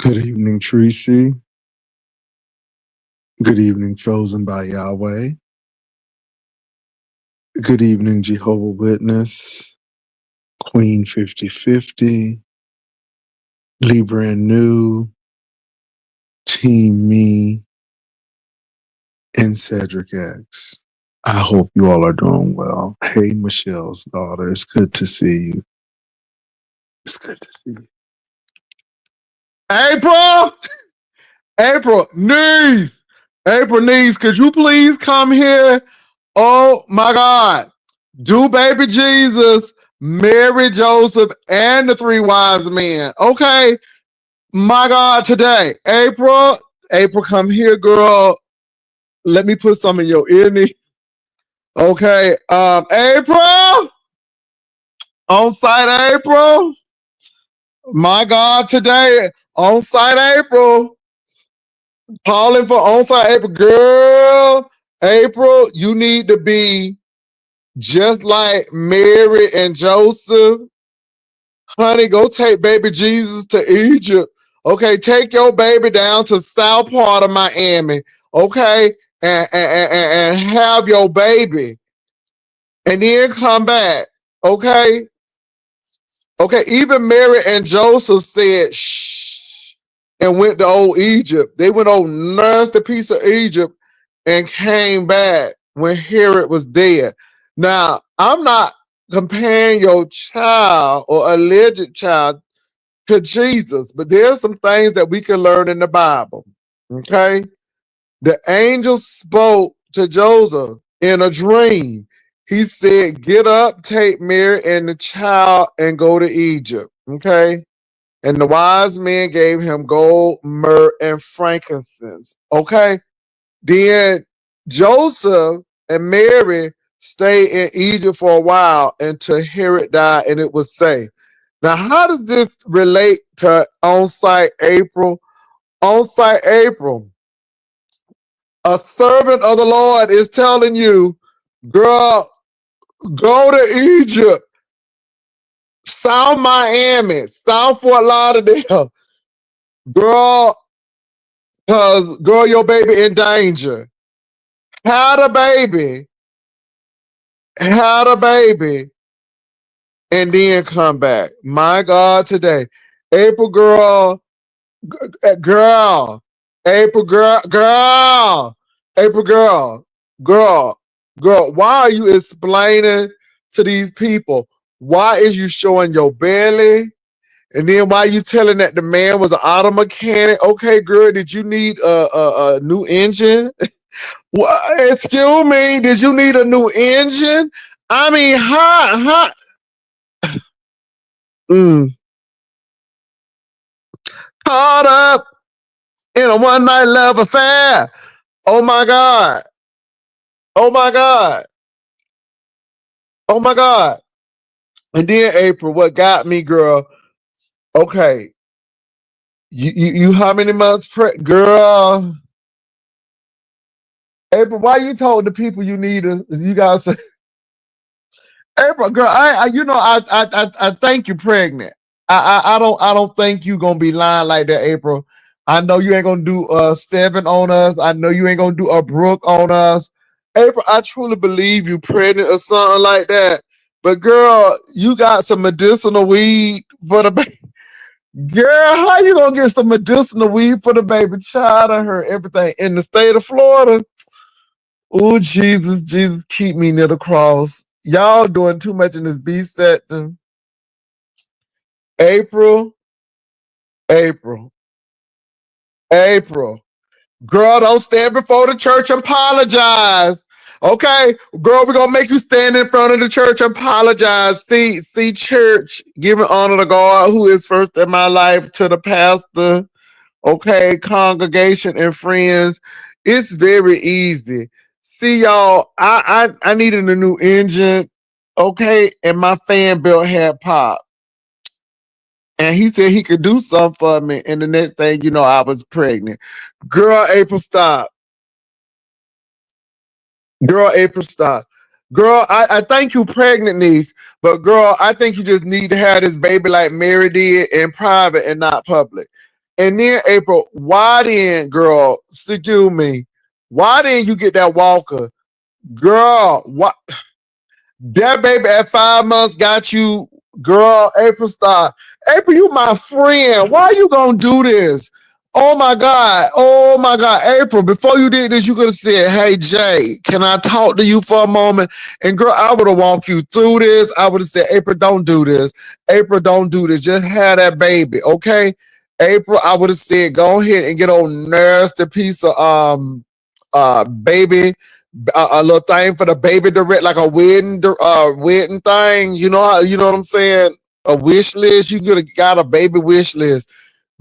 Good evening, Tracy. Good evening, chosen by Yahweh. Good evening, Jehovah Witness, Queen 5050, Libra and New, Team Me, and Cedric X. I hope you all are doing well. Hey, Michelle's daughter, it's good to see you. It's good to see you. April! April, niece! April, niece, could you please come here? Oh my God. Do baby Jesus, Mary, Joseph, and the three wise men. Okay. My God, today. April, come here, girl. Let me put some in your ear. Okay. April. On site, April. My God, today. On site, April. Calling for on site, April. Girl, April, you need to be just like Mary and Joseph. Honey, go take baby Jesus to Egypt. Okay, take your baby down to south part of Miami. Okay, and have your baby, and then come back. Okay, okay. Even Mary and Joseph said shh and went to old Egypt. They went over nursed the piece of Egypt and came back when Herod was dead. Now, I'm not comparing your child or alleged child to Jesus, but there's some things that we can learn in the Bible. Okay. The angel spoke to Joseph in a dream. He said, get up, take Mary and the child and go to Egypt. Okay. And the wise men gave him gold, myrrh, and frankincense. Okay. Then Joseph and Mary stayed in Egypt for a while until Herod died and it was safe. Now, how does this relate to on-site April? On-site April, a servant of the Lord is telling you, girl, go to Egypt, South Miami, South Fort Lauderdale. Girl, because, girl, your baby in danger. Had a baby, and then come back. My God, today. April, girl, girl, April girl, why are you explaining to these people? Why is you showing your belly? And then why you telling that the man was an auto mechanic? Okay, girl, did you need a new engine? Excuse me, did you need a new engine? I mean, caught up in a one night love affair. Oh my God. Oh my God. Oh my God. And then April, what got me, girl? Okay, you how many months pregnant, girl? April, why you told the people you need a you guys say April, girl? I think you pregnant. I don't think you gonna be lying like that, April. I know you ain't gonna do 7 on us. I know you ain't gonna do a Brooke on us. April, I truly believe you pregnant or something like that. But girl, you got some medicinal weed for the baby. Girl, how you gonna get some medicinal weed for the baby child? I heard everything in the state of Florida. Oh, Jesus, Jesus, keep me near the cross. Y'all doing too much in this B sector. April, April, April. Girl, don't stand before the church and apologize. Okay, girl, we're gonna make you stand in front of the church and apologize. See, church, giving honor to God, who is first in my life, to the pastor, okay, congregation and friends. It's very easy. See, y'all, I needed a new engine, okay, and my fan belt had popped. And he said he could do something for me. And the next thing you know, I was pregnant. Girl, April, stop. Girl, April, stop. Girl, I think you pregnant, niece. But girl, I think you just need to have this baby like Mary did in private and not public. And then April, why then, girl, excuse me, why didn't you get that walker? Girl, what that baby at 5 months got you, girl, April stop. April, you my friend. Why you gonna do this? Oh my God. Oh my God. April, before you did this, you could have said, hey Jay, can I talk to you for a moment? And girl, I would have walked you through this. I would have said, April, don't do this. April, don't do this. Just have that baby, okay? April, I would have said, go ahead and get on nasty piece of baby a little thing for the baby direct, like a wedding thing. You know how, you know what I'm saying? A wish list. You could have got a baby wish list.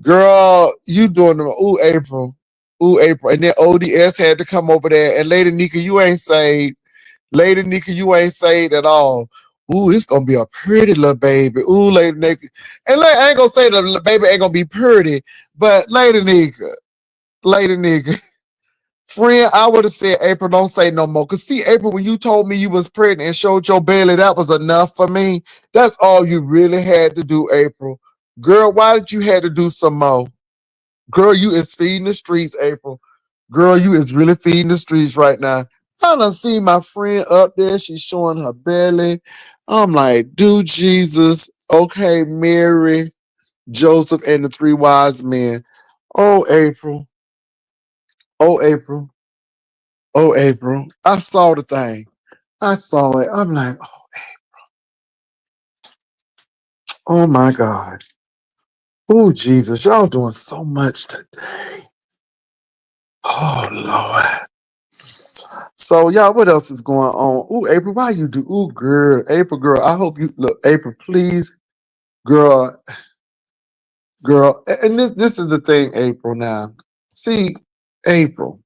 Girl, you doing the ooh April. Ooh April. And then ODS had to come over there. And Lady Nika, you ain't saved. Lady Nika, you ain't saved at all. Ooh, it's gonna be a pretty little baby. Ooh, Lady Nika. And I ain't gonna say the baby ain't gonna be pretty, but Lady Nika, Lady Nika. Friend, I would have said, April, don't say no more. Cause see, April, when you told me you was pregnant and showed your belly, that was enough for me. That's all you really had to do, April. Girl, why did you have to do some more? Girl, you is feeding the streets, April. Girl, you is really feeding the streets right now. I done seen my friend up there. She's showing her belly. I'm like, dude, Jesus. Okay, Mary, Joseph, and the three wise men. Oh, April. Oh, April. Oh, April. I saw the thing. I saw it. I'm like, oh my God. Oh, Jesus. Y'all doing so much today. Oh, Lord. So, y'all, what else is going on? Ooh, April, why you do? Ooh, girl. April, girl. I hope you look, April, please. Girl, girl. And this is the thing, April, now. See, April,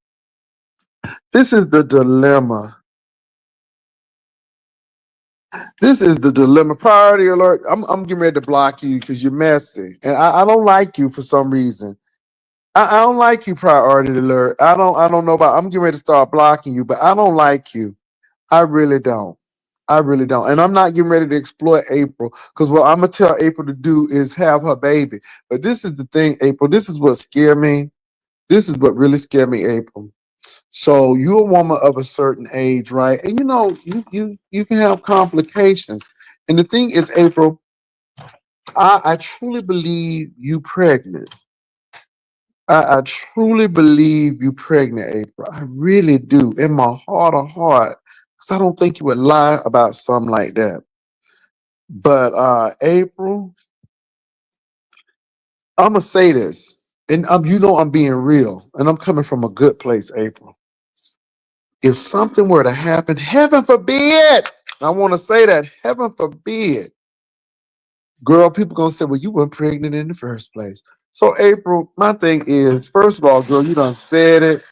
this is the dilemma. This is the dilemma. Priority alert. I'm getting ready to block you because you're messy. And I don't like you for some reason. I don't like you, priority alert. I don't know about I'm getting ready to start blocking you, but I don't like you. I really don't. I really don't. And I'm not getting ready to exploit April because what I'm gonna tell April to do is have her baby. But this is the thing, April. This is what scared me. This is what really scared me, April. So you're a woman of a certain age, right? And you know, you can have complications. And the thing is, April, I truly believe you pregnant. I truly believe you pregnant, April. I really do. In my heart of heart. Because I don't think you would lie about something like that. But April, I'ma say this. And you know I'm being real. And I'm coming from a good place, April. If something were to happen, heaven forbid. I want to say that, heaven forbid. Girl, people gonna say, well, you weren't pregnant in the first place. So, April, my thing is, first of all, girl, you done said it.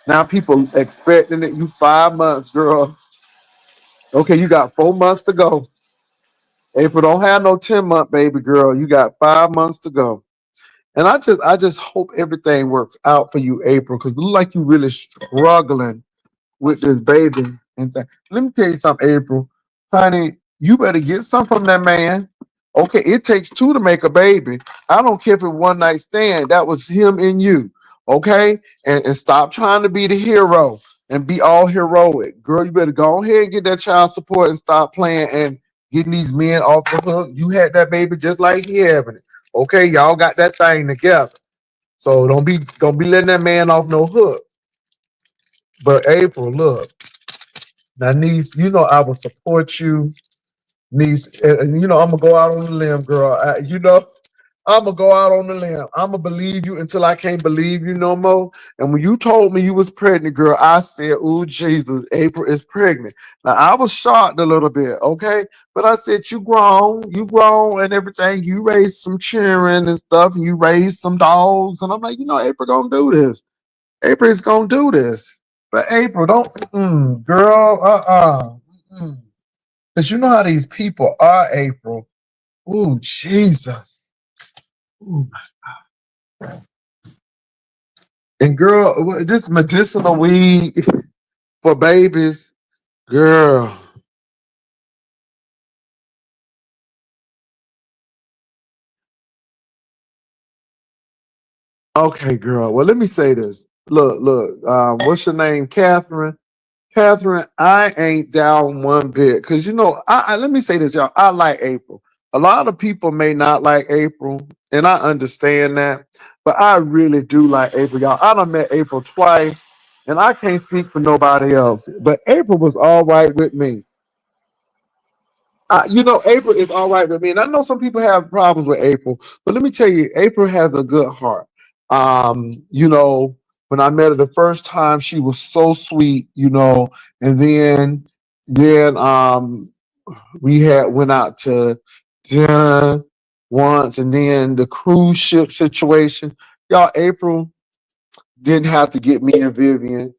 Now people expecting it. You 5 months, girl. Okay, you got 4 months to go. April don't have no 10-month baby girl. You got 5 months to go. And I just hope everything works out for you, April, because it look like you really struggling with this baby and thing. Let me tell you something, April. Honey, you better get some from that man. Okay, it takes two to make a baby. I don't care if it's one night stand. That was him and you. Okay? And stop trying to be the hero and be all heroic. Girl, you better go ahead and get that child support and stop playing and getting these men off the hook. You had that baby just like he having it. Okay, y'all got that thing together. So don't be letting that man off no hook. But April, look. Now, niece, you know I will support you, niece. And you know I'm gonna go out on the limb, girl. I'm gonna go out on the limb. I'm gonna believe you until I can't believe you no more. And when you told me you was pregnant, girl, I said, "Ooh, Jesus, April is pregnant." Now I was shocked a little bit, okay, but I said, you grown, and everything. You raised some children and stuff, and you raised some dogs, and I'm like, April gonna do this. April is gonna do this. But April, don't, girl, because you know how these people are, April. Ooh, Jesus. Ooh. And girl, this medicinal weed for babies, girl. Okay, girl. Well, let me say this. Look. What's your name, Catherine? Catherine, I ain't down one bit because let me say this, y'all. I like April. A lot of people may not like April, and I understand that, but I really do like April, y'all. I done met April twice, and I can't speak for nobody else. But April was all right with me. April is all right with me, and I know some people have problems with April, but let me tell you, April has a good heart. When I met her the first time, she was so sweet, and then we had went out to dinner once, and then the cruise ship situation. Y'all, April didn't have to get me and Vivian.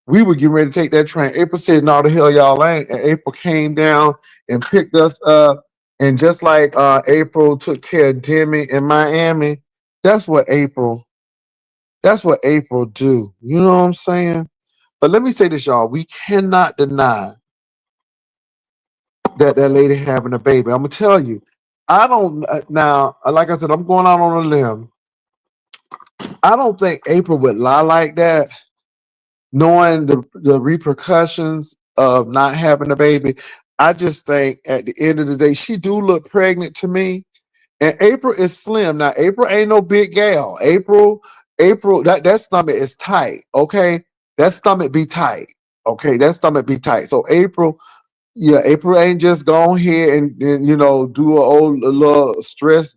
We were getting ready to take that train. April said, "No, the hell y'all ain't." And April came down and picked us up. And just like April took care of Demi in Miami, that's what April. That's what April do. You know what I'm saying? But let me say this, y'all. We cannot deny that lady having a baby. I'm gonna tell you. I don't now. Like I said, I'm going out on a limb. I don't think April would lie like that knowing the repercussions of not having a baby. I just think at the end of the day, she do look pregnant to me. And April is slim. Now, April ain't no big gal. April, that stomach is tight. Okay. That stomach be tight. Okay. That stomach be tight. So April, yeah, April ain't just go here and do a little stress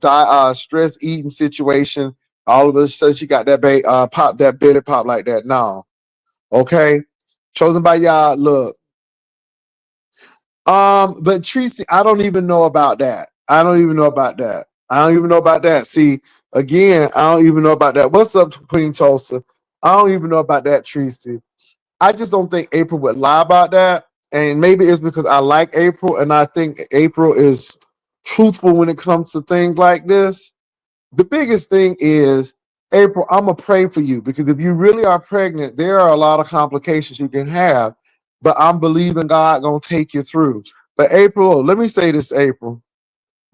eating situation. All of a sudden she got that pop that belly pop like that. No. Okay. Chosen by y'all. Look. But Tracy, I don't even know about that. I don't even know about that. I don't even know about that. See, again, I don't even know about that. What's up, Queen Tulsa? I don't even know about that, Tracy. I just don't think April would lie about that. And maybe it's because I like April and I think April is truthful when it comes to things like this. The biggest thing is, April, I'm gonna pray for you because if you really are pregnant, there are a lot of complications you can have. But I'm believing God gonna take you through. But April, let me say this, April.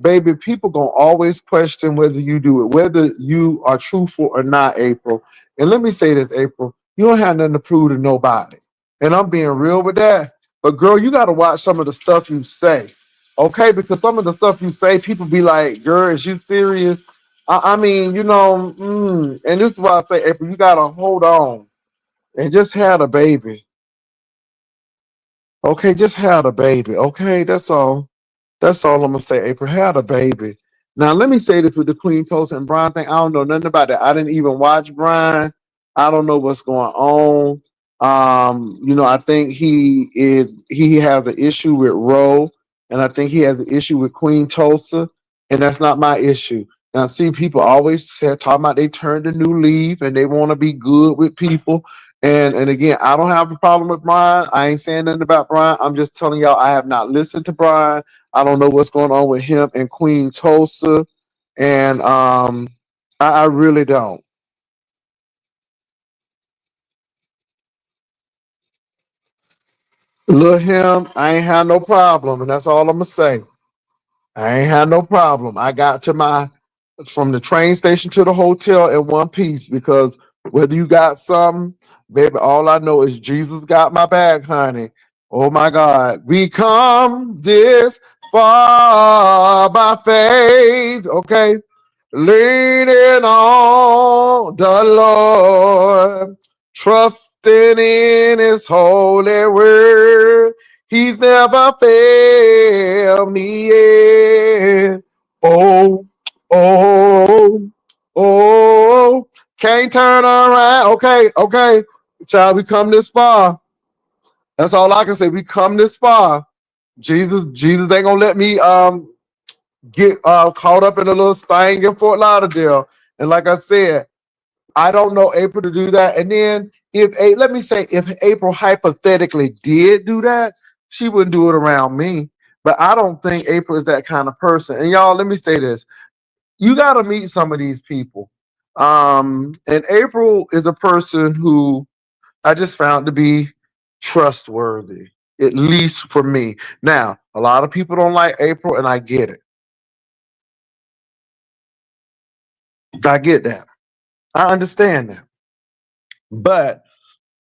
Baby, people gonna always question whether you do it, whether you are truthful or not, April. And let me say this, April, you don't have nothing to prove to nobody. And I'm being real with that. But girl, you gotta watch some of the stuff you say. Okay, because some of the stuff you say, people be like, girl, is you serious? I mean, and this is why I say, April, you gotta hold on and just have a baby. Okay, just have a baby. Okay, that's all. That's all I'm gonna say. April had a baby. Now let me say this with the Queen Toast and Brian thing. I don't know nothing about that. I didn't even watch Brian. I don't know what's going on. I think he has an issue with Roe, and I think he has an issue with Queen Tulsa, and that's not my issue. Now, see, people always talking about they turned a new leaf and they want to be good with people. And again, I don't have a problem with Brian. I ain't saying nothing about Brian. I'm just telling y'all I have not listened to Brian. I don't know what's going on with him and Queen Tulsa, and I really don't. Look him, I ain't had no problem, and that's all I'm gonna say. I ain't had no problem. I got to my from the train station to the hotel in one piece because whether you got something, baby, all I know is Jesus got my bag, honey. Oh my God, we come this far by faith. Okay, leaning on the Lord, trusting in His holy word. He's never failed me yet. Oh, oh, oh, can't turn around. Okay, child, we come this far. That's all I can say. We come this far. Jesus ain't gonna let me get caught up in a little thing in Fort Lauderdale. And like I said, I don't know April to do that. And then let me say, if April hypothetically did do that, she wouldn't do it around me. But I don't think April is that kind of person. And y'all, let me say this: you got to meet some of these people. And April is a person who I just found to be trustworthy, at least for me. Now, a lot of people don't like April, and I get it. I get that. I understand that. But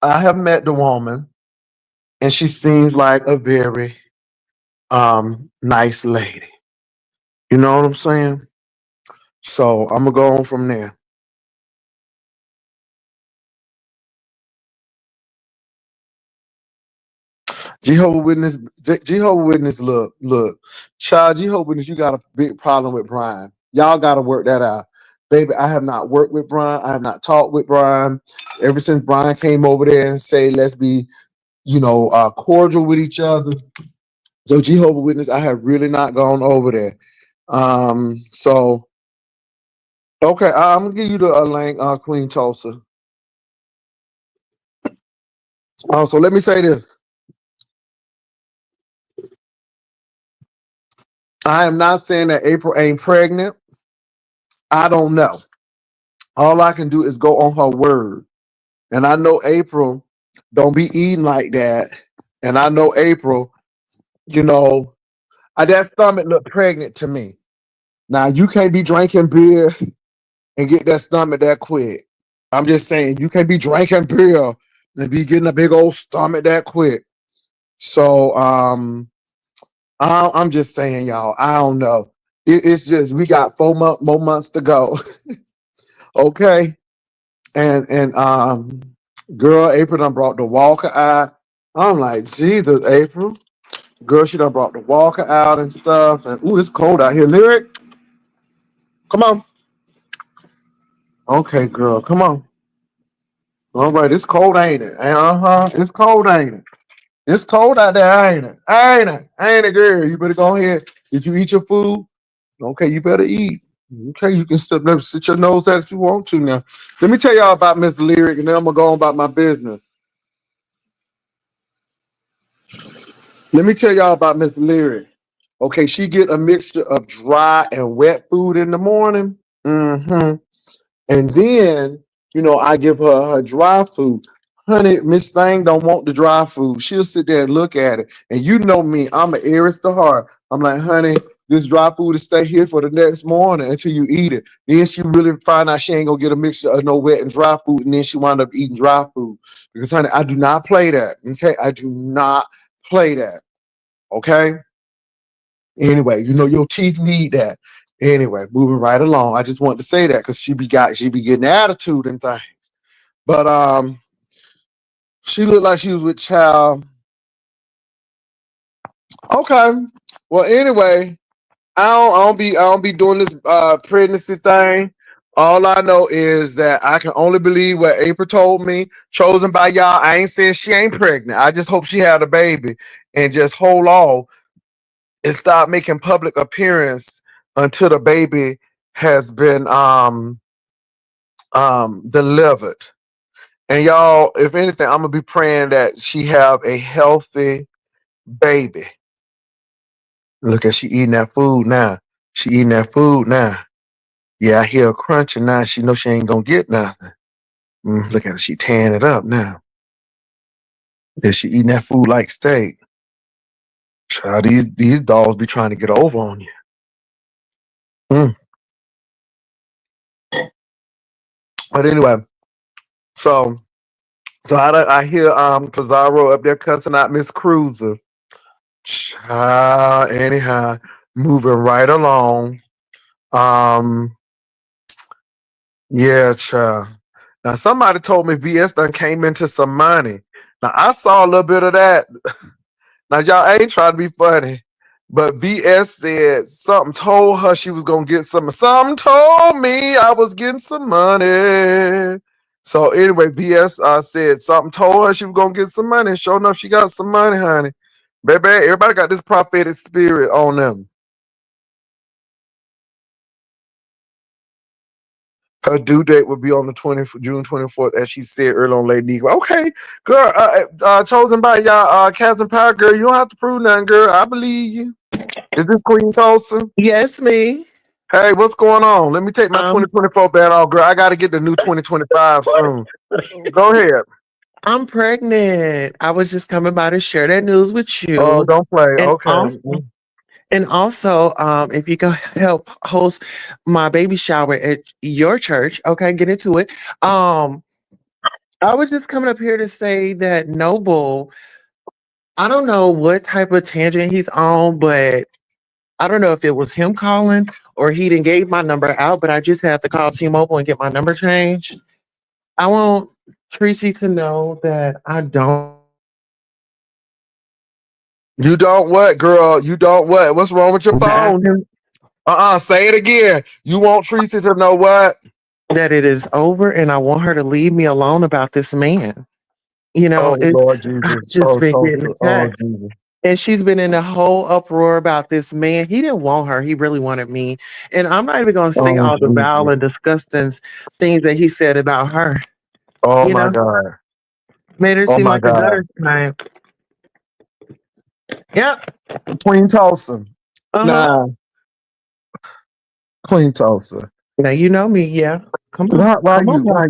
I have met the woman and she seems like a very nice lady. You know what I'm saying? So I'm gonna go on from there. Jehovah Witness, look, child, Jehovah Witness, you got a big problem with Brian. Y'all got to work that out, baby. I have not worked with Brian. I have not talked with Brian ever since Brian came over there and say, let's be, cordial with each other. So Jehovah Witness, I have really not gone over there. So okay, I'm gonna give you the link, Queen Tulsa. So let me say this: I am not saying that April ain't pregnant. I don't know. All I can do is go on her word. And I know April don't be eating like that. And I know April, you know, that stomach look pregnant to me. Now you can't be drinking beer and get that stomach that quick. I'm just saying you can't be drinking beer and be getting a big old stomach that quick. So I'm just saying, y'all, I don't know. It's just we got more months to go. Okay. And girl, April done brought the walker out. I'm like, Jesus, April. Girl, she done brought the walker out and stuff. And ooh, it's cold out here. Lyric, come on. Okay, girl, come on. All right, it's cold, ain't it? Uh-huh. It's cold, ain't it? It's cold out there, ain't it? Ain't it? Ain't it, girl? You better go ahead. Did you eat your food? Okay, you better eat. Okay, you can sit your nose out if you want to now. Let me tell y'all about Miss Lyric, and then I'm gonna go on about my business. Let me tell y'all about Miss Lyric. Okay, she get a mixture of dry and wet food in the morning. Mm-hmm. And then, I give her dry food. Honey, Miss Thing don't want the dry food. She'll sit there and look at it. And you know me, I'm an Aries to heart. I'm like, honey, this dry food is stay here for the next morning until you eat it. Then she really find out she ain't gonna get a mixture of no wet and dry food, and then she wind up eating dry food. Because honey, I do not play that. Okay, I do not play that. Okay. Anyway, your teeth need that. Anyway, moving right along. I just wanted to say that because she be getting attitude and things. But she looked like she was with child. Okay. Well, anyway, I don't be doing this pregnancy thing. All I know is that I can only believe what April told me. Chosen by y'all. I ain't saying she ain't pregnant. I just hope she had a baby and just hold on and stop making public appearance until the baby has been delivered. And y'all, if anything, I'm gonna be praying that she have a healthy baby. Look at she eating that food now. She eating that food now. Yeah, I hear her crunching now. She know she ain't gonna get nothing. Look at her, she tearing it up now. Is she eating that food like steak? Child, these dogs be trying to get over on you. Mm. But anyway, so I hear Pizarro up there cussing out Miss Cruiser. Anyhow, moving right along. Um, yeah, child. Now somebody told me VS done came into some money. Now I saw a little bit of that. Now y'all ain't trying to be funny, but VS said something told her she was gonna get some. Something told me I was getting some money. So anyway, VS said something told her she was gonna get some money. Sure enough, she got some money, honey. Baby, everybody got this prophetic spirit on them. Her due date would be on the June 24th, as she said earlier on Lady Negro. Okay, girl, chosen by y'all, Captain Power, girl. You don't have to prove nothing, girl. I believe you. Is this Queen Tulsa? Yes, me. Hey, what's going on? Let me take my Um, 2024 bat off, girl. I got to get the new 2025 soon. Go ahead. I'm pregnant. I was just coming by to share that news with Oh, you. don't play. And Okay. also, And also, if you can help host my baby shower at your church, okay, get into it. Um, I was just coming up here to say that Noble, I don't know what type of tangent he's on, but I don't know if it was him calling or he didn't gave my number out, but I just had to call T-Mobile and get my number changed. I want Tracy to know that I don't You don't what, girl? You don't what? What's wrong with your that phone? Say it again. You want Tracy to know what? that it is over and I want her to leave me alone about this man. You know, Oh Lord it's I've Jesus. just Oh been getting Tulsa. Oh attacked. Jesus. And she's been in a whole uproar about this man. He didn't want her. He really wanted me. And I'm not even going to say Oh all the vile Jesus. and disgusting things that he said about her. Oh You my know, God. made her Oh seem my like a God. gutter snake. Yep. Queen Tulsa. Uh huh. Nah, Queen Tulsa. Now you know me. Yeah. Come on. Why Come on, you boss.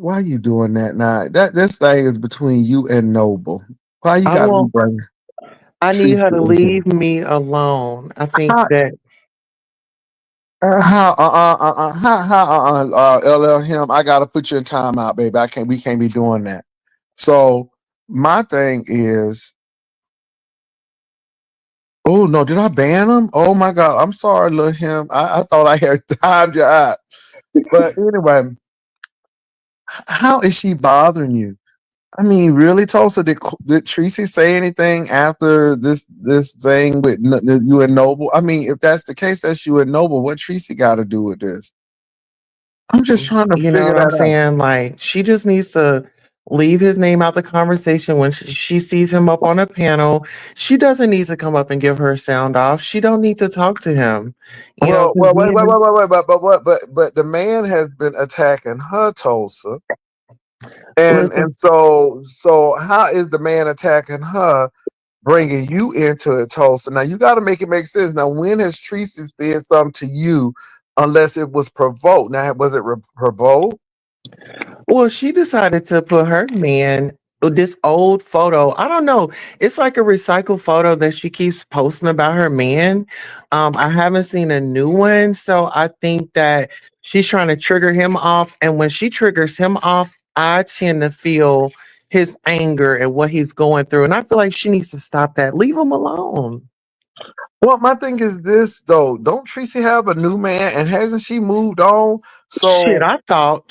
why you doing that now? That this thing is between you and Noble. Why you I gotta be won't. bringing I need Tracy her to in here? leave me alone. I think How that LL him? I gotta put you in timeout, baby. I can't. We can't be doing that. So my thing is, oh no, did I ban him? Oh my God, I'm sorry, little him. I thought I had timed you out. But anyway, how is she bothering you? I mean, really, Tulsa? Did Tracy say anything after this thing with you and Noble? I mean, if that's the case, that's you and Noble. What Tracy got to do with this? I'm just trying to you know figure what I'm that out. saying? Like, she just needs to leave his name out the conversation when she sees him up on a panel. She doesn't need to come up and give her a sound off. She don't need to talk to him. You know, because Wait, wait, wait, wait, wait, but what? But the man has been attacking her, Tulsa, listen, and so how is the man attacking her? Bringing you into it, Tulsa. Now you got to make it make sense. Now, when has Tracy said something to you, unless it was provoked? Now, was it provoked? well, she decided to put her man this old photo. I don't know. It's like a recycled photo that she keeps posting about her man. I haven't seen a new one, so I think that she's trying to trigger him off. And when she triggers him off, I tend to feel his anger and what he's going through. And I feel like she needs to stop that. Leave him alone. Well, my thing is this though. Don't Tracy have a new man, and hasn't she moved on? Shit, So, I thought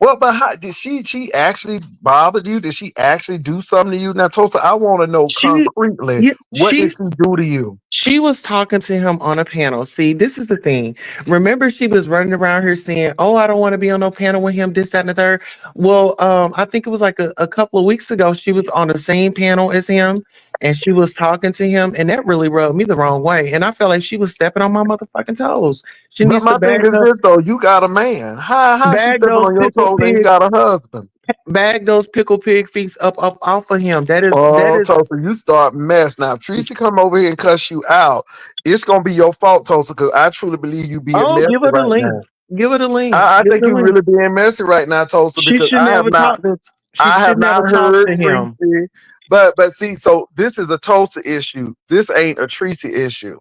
well, but how did she actually bothered you? Did she actually do something to you? Now, Tulsa, I want to know she concretely, yeah, what did she do to you? she was talking to him on a panel. See, this is the thing. Remember, she was running around here saying, "Oh, I don't want to be on no panel with him." This, that, and the third. Well, I think it was like a couple of weeks ago. She was on the same panel as him, and she was talking to him, and that really rubbed me the wrong way. And I felt like she was stepping on my motherfucking toes. She But needs to my thing is this though. You got a man. How is she bag stepping those on your pickle toes and you pig, got a husband? bag those pickle pig feet up off of him. That Oh, is. Tulsa, you start mess. Now, if Tracy come over here and cuss you out, it's gonna be your fault, Tulsa, because I truly believe you being Oh, messy give her the right link. now. Give her the link. I Give her think the you're link. really being messy right now, Tulsa, She because should never talk to. She I have should never not talk heard to him. Tracy. But see, so this is a Tulsa issue. This ain't a Tracy issue.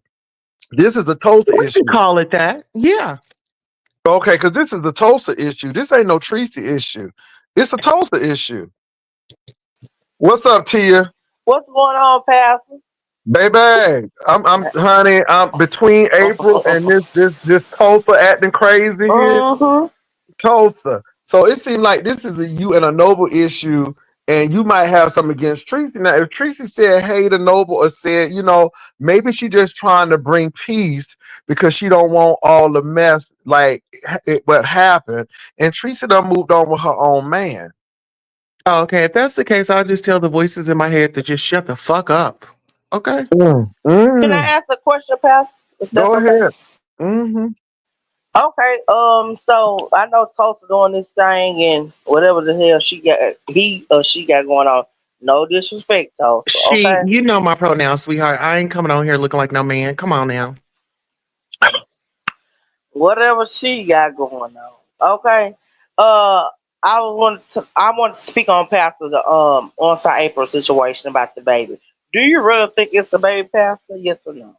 This is a Tulsa We can issue. call it that. Yeah. Okay, because this is a Tulsa issue. This ain't no Tracy issue. It's a Tulsa issue. What's up, Tia? What's going on, Pastor? Baby, honey, I'm between April and this Tulsa acting crazy here. Mm-hmm. Tulsa. So it seemed like this is a you and a Noble issue, and you might have something against Tracy. Now, if Tracy said hey to Noble or said, maybe she just trying to bring peace because she don't want all the mess like what happened, and Tracy done moved on with her own man. Oh, okay. If that's the case, I'll just tell the voices in my head to just shut the fuck up. Okay. Mm, Can mm. I ask a question, Pastor? If that's Go okay. ahead. Hmm. Okay. So I know Tulsa doing this thing and whatever the hell he or she got going on. No disrespect, Tulsa. She, Okay. you know my pronouns, sweetheart. I ain't coming on here looking like no man. Come on now. Whatever she got going on. Okay. Uh, I want to speak on Pastor the on April situation about the baby. Do you really think it's the baby pastor? Yes or no?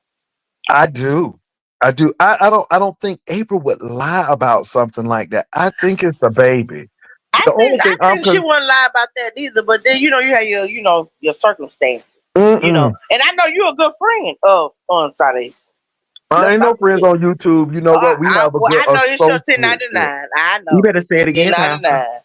I do. I do. I don't think April would lie about something like that. I think it's the baby. The only I thing I'm think she con- wouldn't lie about that either. But then you have your your circumstances. Mm-mm. And I know you're a good friend of on Friday. I Let's ain't no not friends forget. on YouTube. You know what? We have a Well, good I know it's your associateship. 1099. I You know better it's say your it again, Pastor. 1099.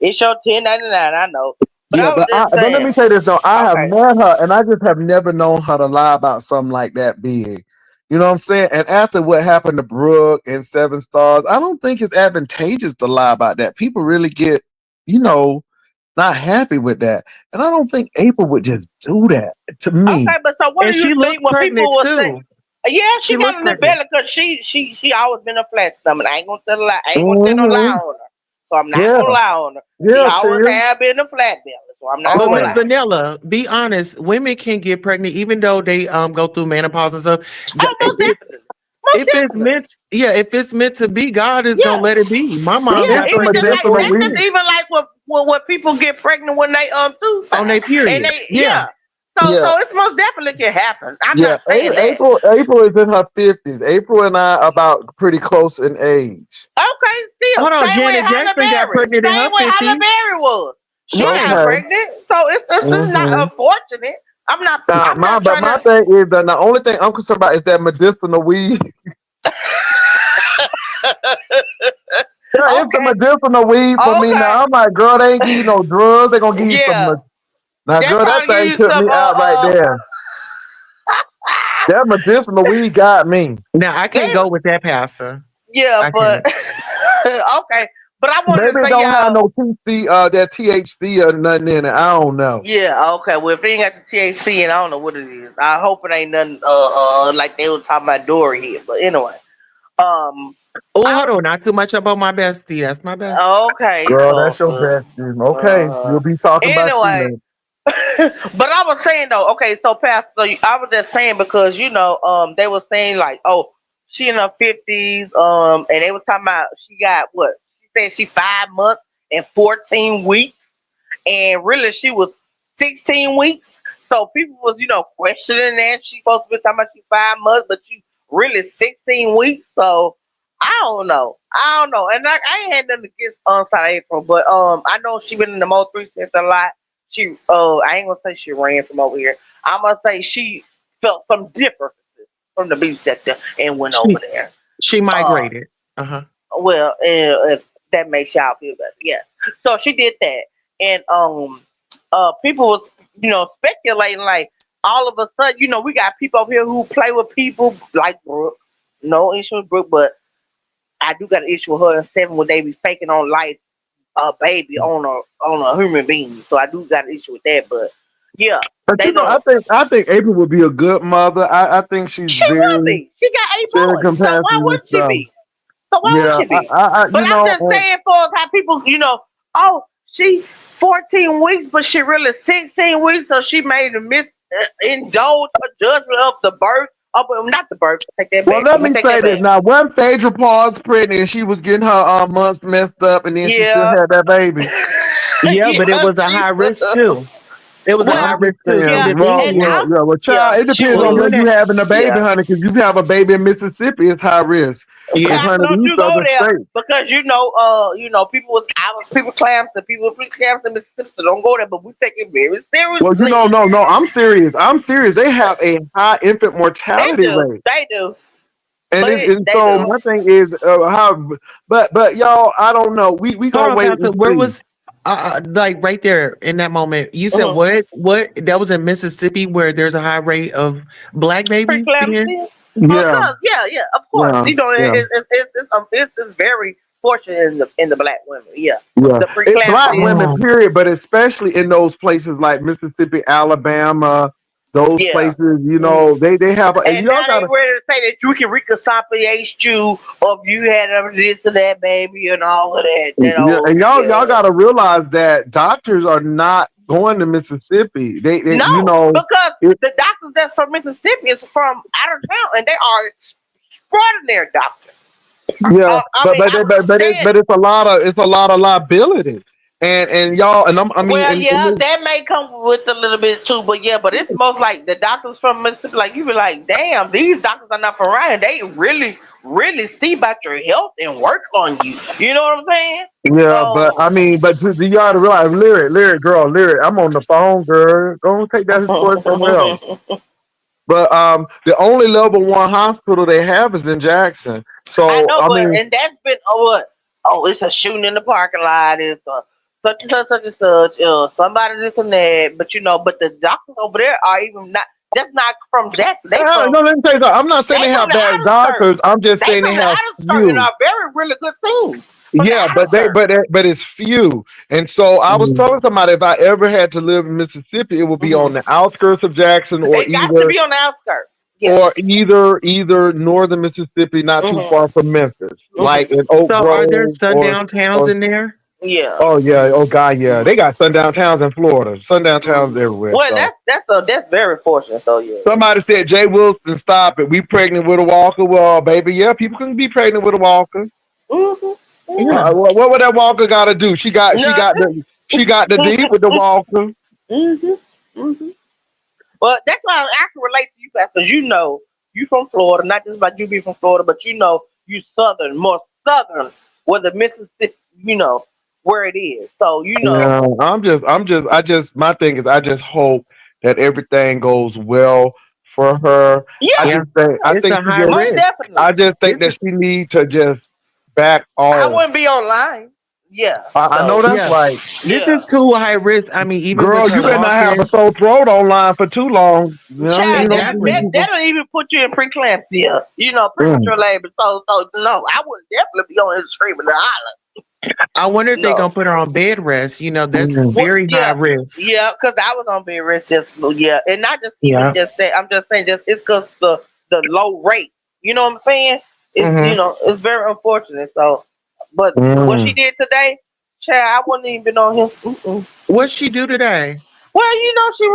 It's your 1099. I know. But Yeah, I was just but let saying. me say this though. I have Okay. met her, and I just have never known her to lie about something like that big. You know what I'm saying? And after what happened to Brooke and Seven Stars, I don't think it's advantageous to lie about that. People really get, you know, not happy with that, and I don't think April would just do that to me. Okay, but so what And do you she think looked when people pregnant will say? too. Yeah, She she got looked a little pregnant. belly because she always been a flat stomach. I ain't gonna tell a lie. I ain't gonna tell no Hmm. lie on her. So I'm not Yeah, gonna lie on her. She yeah, always Tia. have been a flat belly. So I'm not But gonna Miss Always. lie. Vanilla, be honest, women can get pregnant even though they go through menopause and stuff. Oh, most If definitely, most if it's definitely. meant, yeah, if it's meant to be, God is gonna Yeah, let it be. My mom yeah. got It's a Even pregnant just at like medicinal that's 40 just weed. even like when people get pregnant when they too on time their and period. they Yeah. Yeah, So it's most definitely can happen. I'm yeah. not saying that. April is in her 50s. April and I are about pretty close in age. Okay, still Hold on, same way Janet Halle Jackson got Berry, pregnant in her same way Halle 50s. Berry was. She got Okay. Okay. pregnant, so it's not Hmm. unfortunate. Now, I'm not but trying my to. thing is that the only thing I'm concerned about is that medicinal weed. Yeah, it's the Okay, medicinal weed for me okay, now. I'm like, girl, they ain't give you no drugs. They gonna give you some. yeah, Now, they girl, that probably give thing you took some. me out right there. That medicinal weed got me. Now I can't They go with that, Pastor. yeah, I but can't. okay, but I wanted to Maybe it say don't have y'all. no TC, that THC or nothing in it. I don't know. Yeah, okay. Well, if it ain't got the THC, and I don't know what it is. I hope it ain't nothing like they was talking about Dory here. But anyway, um, Oh, I hold was on, not too much about my bestie. That's my best. okay, Girl, that's your Tulsa. best. Okay, Uh, you'll be talking about you anyway, later. but I was saying though, okay, so Pastor, so I was just saying because they were saying like, oh, she in her 50s, and they was talking about she got what? She said she 5 months and 14 weeks, and really she was 16 weeks. So people was questioning that she supposed to be talking about she 5 months, but she really 16 weeks. So I don't know, and I ain't had nothing against Side April, but I know she been in the Mo 3 since a lot. She I ain't gonna say she ran from over here. I'm gonna say she felt some differences from the beef sector and went over She there. she Uh, migrated. Uh-huh. well, if that makes y'all feel better, yeah. So she did that, and people was speculating like all of a sudden, we got people over here who play with people like Brooke. No issue with Brooke, but I do got an issue with her and Seven when they be faking on life a baby on a human being. So I do got an issue with that, but yeah, But they I don't. think April would be a good mother. I think she's She will very, be. She got eight very boys, so why compassionate and wouldn't she stuff. be? So why would Yeah, she be? But you I'm know, just saying for how people, oh, she 14 weeks, but she really 16 weeks, so she made a indulge her judgment of the birth. Oh, but not the birth. Take that well, back. let Let me me take say that this back. now. When Phaedra Paul's pregnant, and she was getting her months messed up, and then she still Yeah. had that baby. Yeah, but it Yeah, was a she high risk was. too. It was a Well, I high Well, risk too. She yeah, understand. lived Well, in and well, I'm Houston. yeah. Well, yeah, child, it she depends Well, on was. you where know, you having the baby, Yeah. honey. Because you have a baby in Mississippi, it's high risk. Because yeah. Pastor, honey, don't these you go southern there states. because people was I was people clams and people clams in Mississippi, so don't go there. But we take it very Well, seriously. no. I'm serious. I'm serious. They have a high infant They mortality do, rate. they do, And but it's and they so do. my thing is how, but y'all, I don't know. We Hold gonna on, wait Pastor. and Where see. was like right there in that moment? You said Mm-hmm. what? What? That was in Mississippi where there's a high rate of black babies being. Preeclampsia. Yeah, Cause yeah, of course. yeah, yeah, It's very fortunate in the black women. Yeah, yeah. the Black preeclampsia. women, Oh, period, but especially in those places like Mississippi, Alabama, those Yeah. places. Mm. They have. And Y'all now they gotta. ready to say that you can reconciliate you or if you had ever this to that baby and all of that. That Yeah, and old y'all yeah. gotta realize that doctors are not going to Mississippi. They No, because the doctors that's from Mississippi is from out of town and they are extraordinary doctors. yeah, I mean, but it's a lot of liability. and y'all, and I mean, Well, yeah, and that may come with a little bit too, but yeah, but it's most like the doctors from Mississippi. Like you be like, damn, these doctors are not from Ryan. They really, really see about your health and work on you. You know what I'm saying? yeah, but I So, mean, but do y'all realize, lyric, I'm on the phone, girl. Go take that voice somewhere else. But the only level 1 hospital they have is in Jackson. I So know, I but mean, and that's been what? Oh, it's a shooting in the parking lot. It's such and such, such and such. Somebody this and that. But but the doctors over there are even not. That's not from Jackson. no, let me tell you something. I'm not saying They they from have the bad outer skirts. doctors. I'm just They saying they from the have outer skirts and few. are very really good teams from the Yeah, outer skirts. but it's few. And so I was Mm. telling somebody if I ever had to live in Mississippi, it would be on Hmm. the outskirts of Jackson, It got to be on the outskirts. Yeah. either northern Mississippi, not too Hmm. far from Memphis, like Hmm. in Oak So are there Grove sundown towns or in there? Yeah. oh yeah, oh god, yeah. They Hmm. got sundown towns in Florida, sundown towns Hmm. everywhere. Well, So that's very fortunate. So yeah. somebody said, Jay Wilson, stop it. We pregnant with a walker. Well, baby, yeah, people can be pregnant with a walker. Hmm. Hmm. Yeah. What would that walker gotta do? Nothing. She got the deed with the walker. Hmm. Hmm. Well, that's why I can relate to you, because you from Florida, not just about you being from Florida, but you southern, more southern, where the Mississippi, where it is. So Yeah, my thing is, I just hope that everything goes well for her. yeah, Yeah. I It's think a high most risk. definitely. I just think that This she need to just back I off. wouldn't be online. Yeah. I know So that's Yeah. right. This yeah, is too high risk. I mean, even with Girl, you her better not have a walking. sore throat online for too long. You know, you child, ain't gonna see these Exactly. people. that'll even put you in preeclampsia. Mm, Premature labor. So no, I wouldn't definitely be on the street with the holler. I wonder if they're No. gonna put her on bed rest. That's mm, What? very high Yeah, risk. yeah. Because I was on bed rest just yeah, and not just even Yeah. just that. I'm just saying just it's because the low rate. You know what I'm saying? It's Hmm. it's very unfortunate. So, but what she mm. did today, child, I wouldn't even been on him. Mm-mm. What she do today? Well, she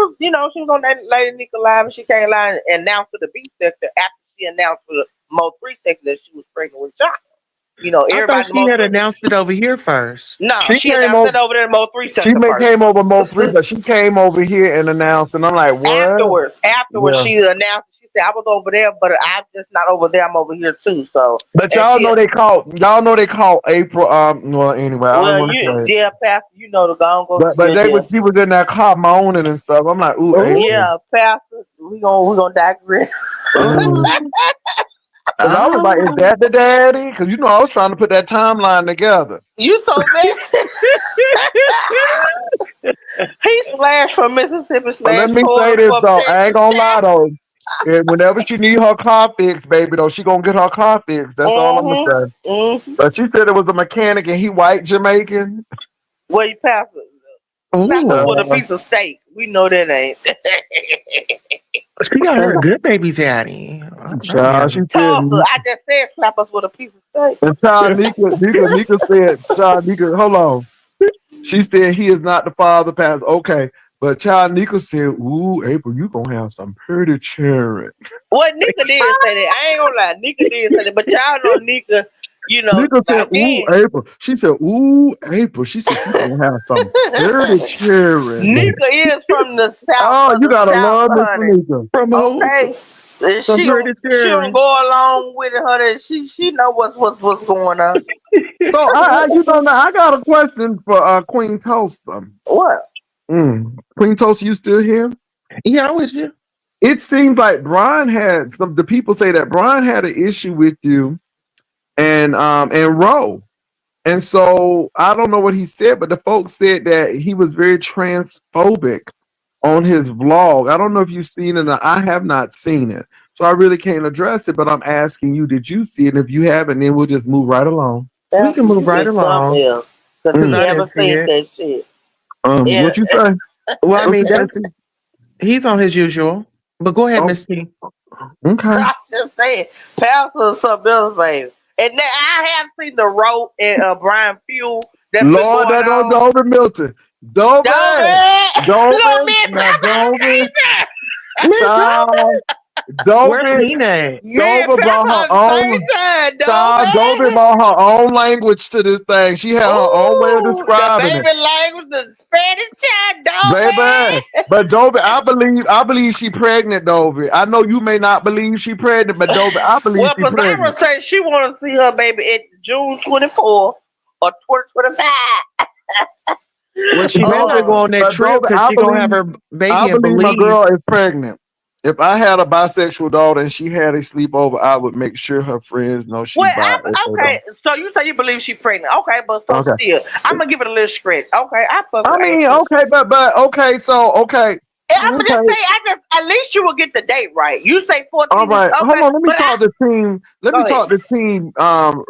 was on that Lady Nika live, and she came live and announced for the B sector after she announced for the Mo 3 sector that she was pregnant with child. I thought Everybody in the she Mo had 3. announced it over here first. No, She she came announced over. it over there in Mo 3 She sector first. came over Mo 3, but she came over here and announced, and I'm like, what? Afterwards, Yeah. she announced. She said, "I was over there, but I'm just not over there. I'm over here too." So, But and she, y'all know they called April. Well, anyway, I don't well, want to say it. yeah, Pastor, the gone go, But yeah, yeah, she was in that car moaning and stuff. I'm like, ooh, April. Oh, yeah, Pastor, we gonna digress. Mm. oh, Cause I was like, is oh. that the daddy? Cause I was trying to put that timeline together. You so bad. He slashed from Mississippi, But let slashed me say this from though, I ain't Texas, gonna child. lie though. And whenever she need her car fixed, baby, though, she gonna get her car fixed. That's all I'm gonna Mm-hmm. say. Mm-hmm. But she said it was a mechanic and he white Jamaican. Well, you Pastor, slap us with a Ooh. Uh, piece of steak. We know that ain't. She got her a good baby daddy. All right. Child, she said, Tulsa, I just said slap us with a piece of steak. and Child Nika said, Child Nika, hold on. She said he is not the father, Pastor. Okay. But Child Nika said, ooh, April, you gonna have some pretty children. What Nika did say that. I ain't gonna lie. Nika did say that. But y'all know Nika, Nika said, ooh, again, April. She said, ooh, April. She said, you gonna have some pretty children. Nika is from the south Oh, of you the gotta south, love Miss honey. Nika. From who? Okay. And From pretty she don't children. go along with it, honey. She know what's going on. So I got a question for Queen Tulsa. What? Queen Tulsa, you still here? Yeah, I was you. It seems like Brian had the people say that Brian had an issue with you and Roe. And so I don't know what he said, but the folks said that he was very transphobic on his vlog. I don't know if you've seen it. Or I have not seen it. So I really can't address it, but I'm asking you, did you see it? And if you haven't, then we'll just move right along. We can Pastor, move you right get something along else. Because because he Mm. I didn't haven't see seen it. that shit. Yeah. What you say? Well, I What mean, you that's say? he's on his usual. But go ahead, Oh, Miss T. okay. I'm just saying, Pastor is something else, baby. And then I have seen the rope and Brian Fuel that's been Lord, going that don't on. Dover Milton. Don't Dover, be, look Dover, me, now Dover, crazy. Miss child. Tobin. Where's Dovey, Nina at? Me and Dovey Pastor brought her at the own. same time, Child, Dovey Dobie. brought her own language to this thing. She had her own way of Ooh, the describing it. baby language, the Spanish child, Baby. Dobie. But Dovey, I believe she pregnant, Dovey. I know you may not believe she pregnant, but Dovey, I believe Well, she pregnant. Pizarro says she want to see her baby at June 24th or 2025. Well, she better not go Oh, on that But trip Dovey, because she gonna have her I baby and believe my believe. girl is pregnant. If I had a bisexual daughter and she had a sleepover, I would make sure her friends know she well, bi if they don't. okay. So you say you believe she pregnant? Okay, but so Okay. still, I'm gonna give it a little stretch. Okay, I fuck I with mean, April. okay, but okay, so okay. I'm just Okay. saying, I just at least you will get the date right. You say All 14 is right. Hold okay, on, let me but talk to team. Let me go ahead, talk to team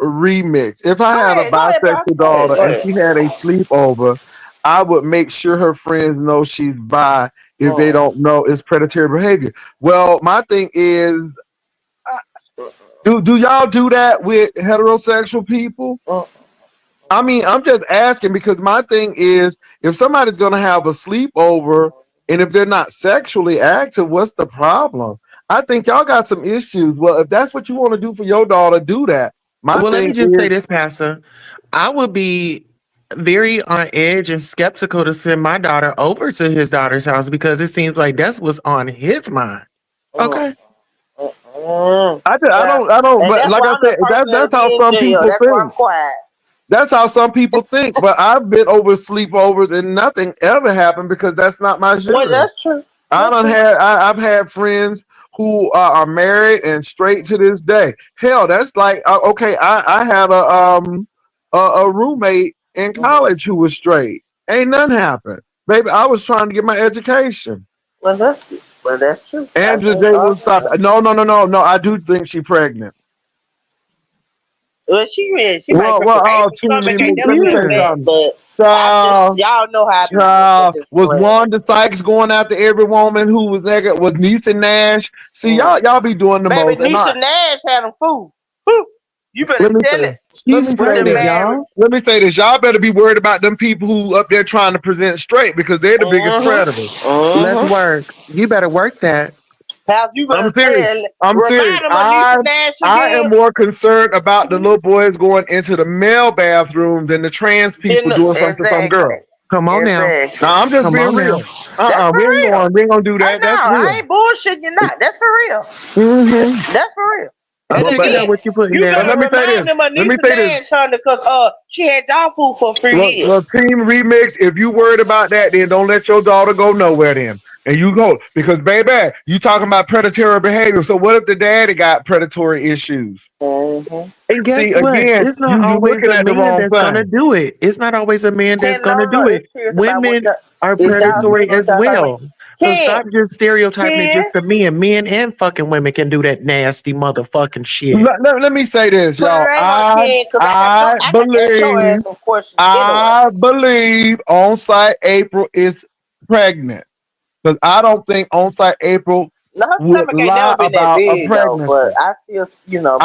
remix. If I had a go ahead, bro. bisexual Go ahead, daughter go and ahead. she had a sleepover, I would make sure her friends know she's bi if they Mm, don't know it's predatory behavior. Well, my thing is do y'all do that with heterosexual people? mm, I mean, I'm just asking because my thing is if somebody's gonna have a sleepover and if they're not sexually active, what's the problem? I think y'all got some issues. Well, if that's what you want to do for your daughter, do that. My Well, let me thing just is, say this, Pastor. I would be very on edge and skeptical to send my daughter over to his daughter's house because it seems like that's what's on his mind. mm, Okay. mm, mm. Yeah, I don't. and But that's like why I I'm the said, person that's that'll how be in some jail. people That's why I'm think. quiet. That's how some people think. But I've been over sleepovers and nothing ever happened because that's not my Well, genre. that's true. That's true. I've had friends who are married and straight to this day. Hell, that's like okay. I had a roommate in Mhm. college who was straight. Ain't nothing happened, baby. I was trying to get my education. Well, that's true. I Angela can't J will argue with stop. that. No. I do think she pregnant. Well, she is. She might Well, pregnant. April team stomach She ain't remix. never Let me been say is. fat, something. but I just Child, y'all know how I be at child, this was point. Wanda Sykes going after every woman who was naked? Was Nisa Nash? See, Mm. y'all be doing the Baby, most. And Nisha Nash had them food. Whew. You better let me tell say, it. let She's me You say done pregnant, this. married. y'all. Let me say this. Y'all better be worried about them people who up there trying to present straight because they're the biggest predators. Mm-hmm. Let's Mm-hmm. work. You better work that. House, you I'm better serious. say it. I'm serious. Remind them of Nisha Nash I am again. more concerned about the little boys going into the male bathroom than the trans people doing something to some Exactly. girl. Come on now. Exactly. Now I'm just Come being on now. real. That's for We ain't real. going. We ain't gonna do I that. That's know. I real. ain't bullshitting you not. That's for real. hmm That's for real. I'm And picking But up again, what you're putting you down. better let me say this. remind them of Let me Nisha say this. Nash, honey, because she had dog food for a few years. Well, team remix. If you worried about that, then don't let your daughter go nowhere. Then and you go because baby, you talking about predatory behavior. So what if the daddy got predatory issues? Mm-hmm. And guess See, what? again, It's not you always looking a at the man wrong that's gonna thing. do it. It's not always a man that's Ken, gonna no, do it. it's serious about what Women y'all, are is y'all predatory serious what as y'all talking about. well. So Ken, stop just stereotyping it Ken, just to men. Men and fucking women can do that nasty motherfucking shit. Let me say this, put y'all. her name on Ken, because I got to ask your ass some questions anyway. I believe on site April is pregnant because I don't think on site April Now, her would stomach ain't lie never been that about a big, though, but pregnancy. I still,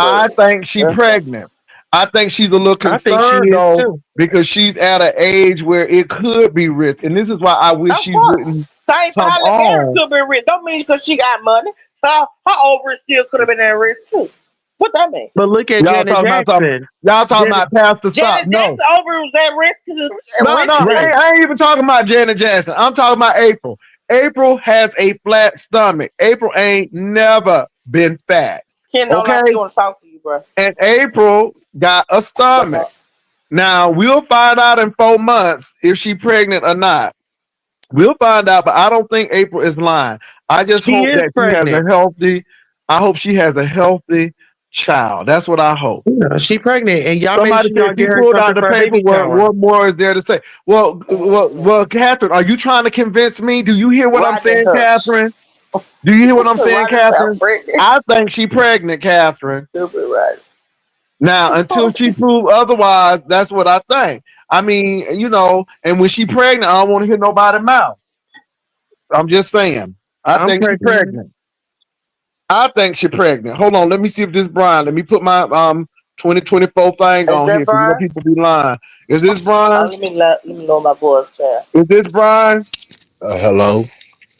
but I think she that's it. pregnant. I think she's a little I think she concerned is though too. because she's at an age where it could be risk, and this is why I wish Of she course. wouldn't Same for come Holly Berry on. could be rich. Don't mean because she got money. Her ovaries still could have been at risk, too. What that mean? But look at Y'all Janet talking about something. Jackson. Y'all talking Janet, about Pastor Stop. Janet No, Jackson ovaries was at risk. no. right. I ain't even talking about Janet Jackson. I'm talking about April. April has a flat stomach. April ain't never been fat. Ken don't Okay? like you want to talk to you, bro. And April got a What's stomach. up? Now we'll find out in 4 months if she pregnant or not. We'll find out, but I don't think April is lying. I just She hope is that she has pregnant. a healthy, I hope she has a healthy child. That's what I hope. Yeah, she pregnant, and y'all make Somebody sure said y'all she get her pulled out something the for a baby paperwork. shower. What more is there to say? Well, Catherine, are you trying to convince me? Do you hear what I'm Rodney saying, Hush. Catherine? Do you hear what I'm saying, Rodney South Catherine? pregnant. I think she pregnant, Catherine. Stupid Rodney. Now, until she prove otherwise, that's what I think. I mean, and when she pregnant, I don't want to hear nobody mouth. I'm just saying. I I'm think she pregnant. pregnant. I think she pregnant. Hold on, let me see if this Brian. Let me put my 2024 thing Is on that here because Brian? people be lying. Is this Brian? Let me know my voice, child. Is this Brian? Hello.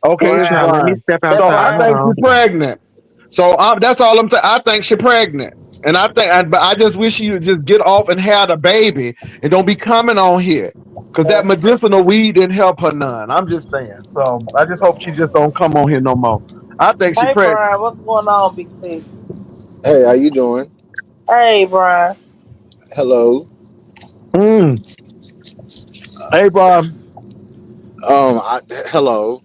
Okay, Hey, it's child, Brian. let me Brian. step That So I outside. Hold Brian? think on. she's pregnant. So that's all I'm saying. I think she's pregnant. And but I just wish you would just get off and have a baby and don't be coming on here. Cause that medicinal weed didn't help her none. I'm just saying. So I just hope she just don't come on here no more. I think she Hey pregnant. Brian, what's going on, Big C? Hey, how you doing? Hey Brian. Hello. Mm. Hey, Bob. Hello.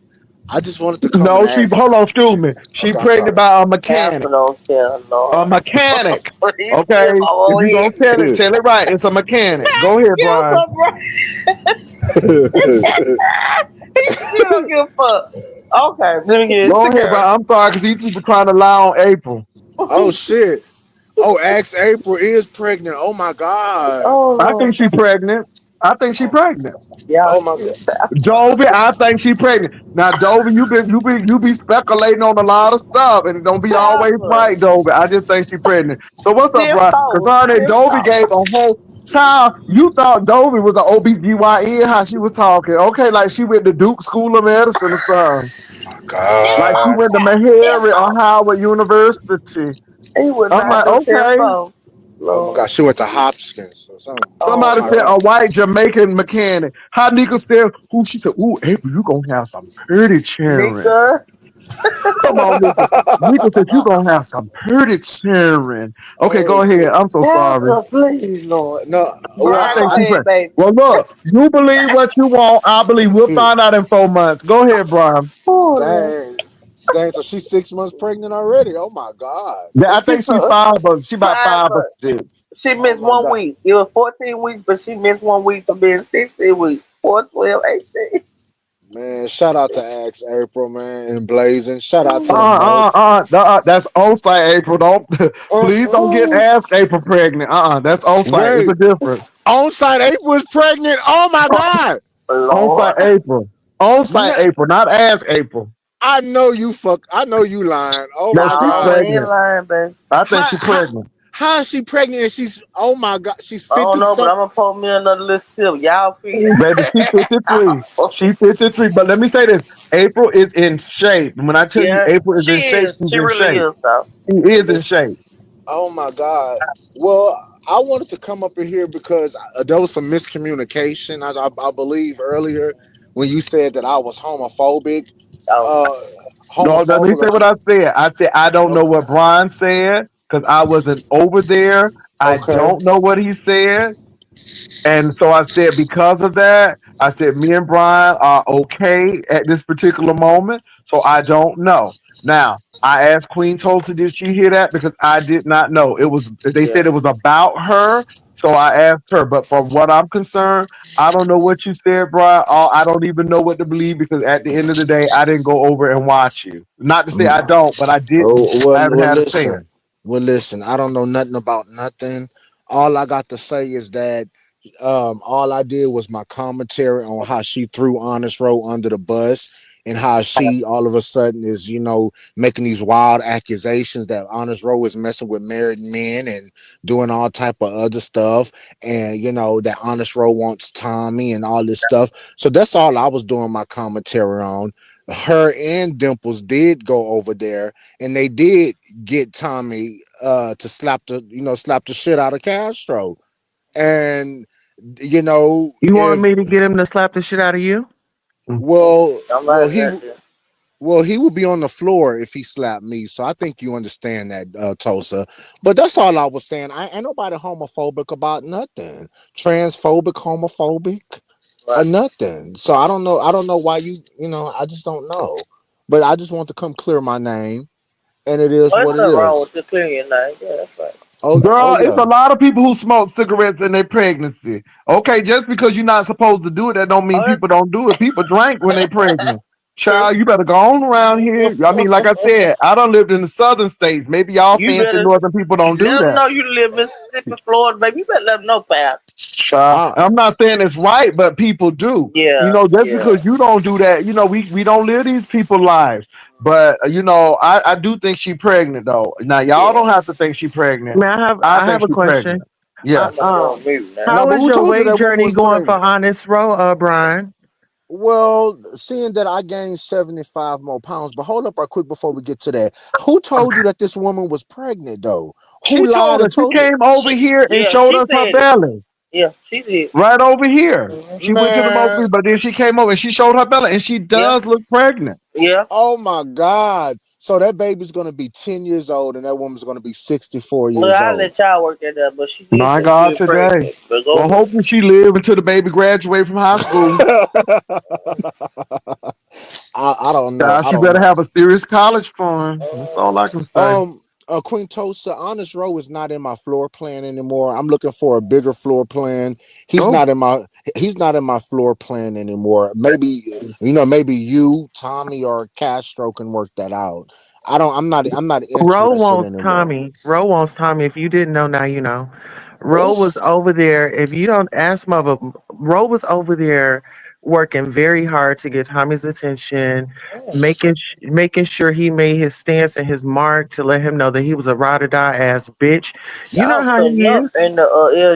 I just wanted to come and No, she ask. hold on, excuse me. She Okay, I'm pregnant sorry. by a Pastor mechanic. don't tell, A Lord. mechanic. Please Okay. give If my you gonna head. tell it right. It's a mechanic. Go ahead, Give Brian. a He still don't give a fuck. Okay, let me get Go it ahead, together. Brian. I'm sorry because these people trying to lie on April. Oh shit. Oh, Axe April is pregnant. Oh my god. Oh I think Lord. she pregnant. I think she Oh, pregnant. Yeah, oh my she god. is Pastor. Dovey, I think she pregnant. Now, Dovey, you be speculating on a lot of stuff, and it don't be always Pastor. right, Dovey. I just think she pregnant. So what's up, Stiff bro? Because toe. honey, Stiff Dovey toe. gave a whole child. You thought Dovey was an OBGYN, how she was talking. Okay, like she went to Duke School of Medicine or something. My Like she god. went to Stiff Meharry or toe. Howard University. He would I'm not like, do stiff okay. toe. Oh my Lord. god. She went to Hopkins or something. Oh Somebody My said god. a Lord. white Jamaican mechanic. How Nika said, who she said, ooh, April, you gonna have some pretty children. Nika. Come on, Nika. Nika said you gonna have some pretty children. Okay, Oh go ahead. shit. I'm so sorry. Pastor, please, Lord. No. I Brian, Well, go think she ahead, praying. baby. Well, look, you believe what you want. I believe we'll find out in 4 months. Go ahead, Brian. Oh Lord. dang. Dang. So she's 6 months pregnant already. Oh my god. Yeah, I think she five, but she about Five five or months. six. She Oh missed my one god. week. It was 14 weeks, but she missed one week for being 16 weeks. 4, 12, 18. Man, shout out to Axe April, man, and Blazing. Shout out to them both. That's on-site April. Don't please don't get Mm-mm. ass April pregnant. That's on-site. It's Wait, a difference. on-site April is pregnant. Oh my god. On-site Lord. April. On-site No, April, not ass April. I know you fuck. I know you lying. Oh No, my she's No, god. he ain't pregnant. lying, baby. I think How she's how pregnant. how is she pregnant? And she's oh my god. She's I don't 50 know, but I'm something. gonna pour me another little sip. Y'all figure Baby, she 53. out. She 53. But let me say this. April is in shape. When I tell you Yeah, April is she in shape, is. she's She in really shape. is, though. She is in shape. Oh my god. Well, I wanted to come up in here because there was some miscommunication. I believe earlier when you said that I was homophobic. Oh, Uh, No, let me say homophobic. what I said. I said I don't know Okay. what Brian said because I wasn't over there. I Okay. don't know what he said. And so I said, because of that, I said, me and Brian are okay at this particular moment. So I don't know. Now, I asked Queen Tulsa, did she hear that? Because I did not know. They yeah. said it was about her. So I asked her. But from what I'm concerned, I don't know what you said, Brian. I don't even know what to believe because at the end of the day, I didn't go over and watch you. Not to say I don't, but I didn't. Oh I well, haven't well. had a chance. Listen, I don't know nothing about nothing. All I got to say is that all I did was my commentary on how she threw Honest Row under the bus and how she all of a sudden is making these wild accusations that Honest Row is messing with married men and doing all type of other stuff, and that Honest Row wants Tommy and all this stuff. So that's all I was doing my commentary on. Her and Dimples did go over there and they did get Tommy to slap the shit out of Castro. And You want if me to get him to slap the shit out of you? well well Somebody he got this. well he would be on the floor if he slapped me. So I think you understand that, Tulsa. But that's all I was saying. I ain't nobody homophobic about nothing. Transphobic, homophobic, or Right. nothing. So I don't know why I just don't know. But I just want to come clear my name, and it is Well, what there's it nothing wrong is. with the clearing your name. Yeah, that's right. Oh Girl, it's yeah. a lot of people who smoke cigarettes in their pregnancy. Okay, just because you're not supposed to do it, that don't mean Oh, people don't do it. People drink when they pregnant. true. Child, you better go on around here. I mean, like I said, I don't lived in the southern states. Maybe y'all You fancy better northern people don't do let them that. know you live in Mississippi, Florida, baby. You better let them know, pal. Child, I, I'm not saying it's right, but people do. Yeah, Just yeah, because you don't do that, we don't live these people's lives. But I do think she pregnant though. Now y'all yeah. don't have to think she pregnant. Man, I I think have a she question. pregnant. Uh, I'm Yes. gonna go um, on mute now. no, how but is who your told you weight that woman journey was going for pregnant? Honest Row, Brian? Well, seeing that I gained 75 more pounds, but hold up right quick before we get to that. Who told you that this woman was pregnant though? Who She lied told and us. She told you? came over here and Yeah, showed she us her said it. belly. Yeah, she did. Right over here. Mhm. She went to the most, Man, but then she came over and she showed her belly, and she Yeah, does look pregnant. yeah. oh my God. So that baby's gonna be 10 years old and that woman's gonna be 64 Well, years I old. let y'all work that out, but she did My say she God, was today. pregnant. But go Well, ahead. hopefully she live until the baby graduate from high school. I don't know. Child, I she don't better know. have a serious college fund. That's all I can say. Queen Tulsa, Honest Row is not in my floor plan anymore. I'm looking for a bigger floor plan. He's Oh, not in my he's not in my floor plan anymore. Maybe maybe you, Tommy, or Castro can work that out. I'm not Ro interested wants anymore. Tommy. Ro wants Tommy. If you didn't know, now you know. Ro Oh, was over there. If you don't ask Mother, Ro was over there working very hard to get Tommy's attention, oh. making sure he made his stance and his mark to let him know that he was a ride or die ass bitch. You know Y'all how he cutting up is. in the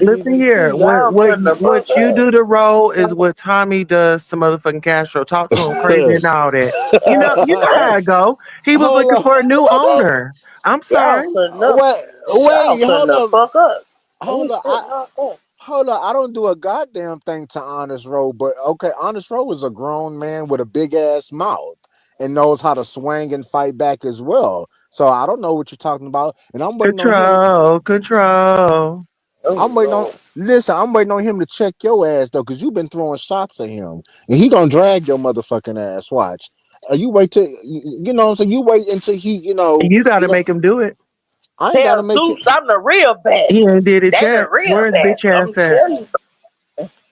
Listen here, LGBT. Y'all cutting the fuck what you up. do to Ro is what Tommy does to motherfucking Castro. Talk to him crazy and all that. You know how it go. He was Hold looking on. for a new owner. I'm Y'all sorry. cutting up. Wait, Y'all cutting hold the up. fuck up. Hold Oh up. shit, y'all cutting. Hold up, I don't do a goddamn thing to Honest Row, but okay, Honest Row is a grown man with a big ass mouth and knows how to swing and fight back as well. So I don't know what you're talking about, and I'm waiting on him. Control, control. Oh I'm waiting on. lord. Listen, I'm waiting on him to check your ass though, because you've been throwing shots at him, and he gonna drag your motherfucking ass. Watch. You wait till you know. So you wait until he, You got to make him do it. I ain't gotta Tell make it. Zeus I'm the real bad. He ain't did it They the yet. real Where's bad. bitch I'm ass at? telling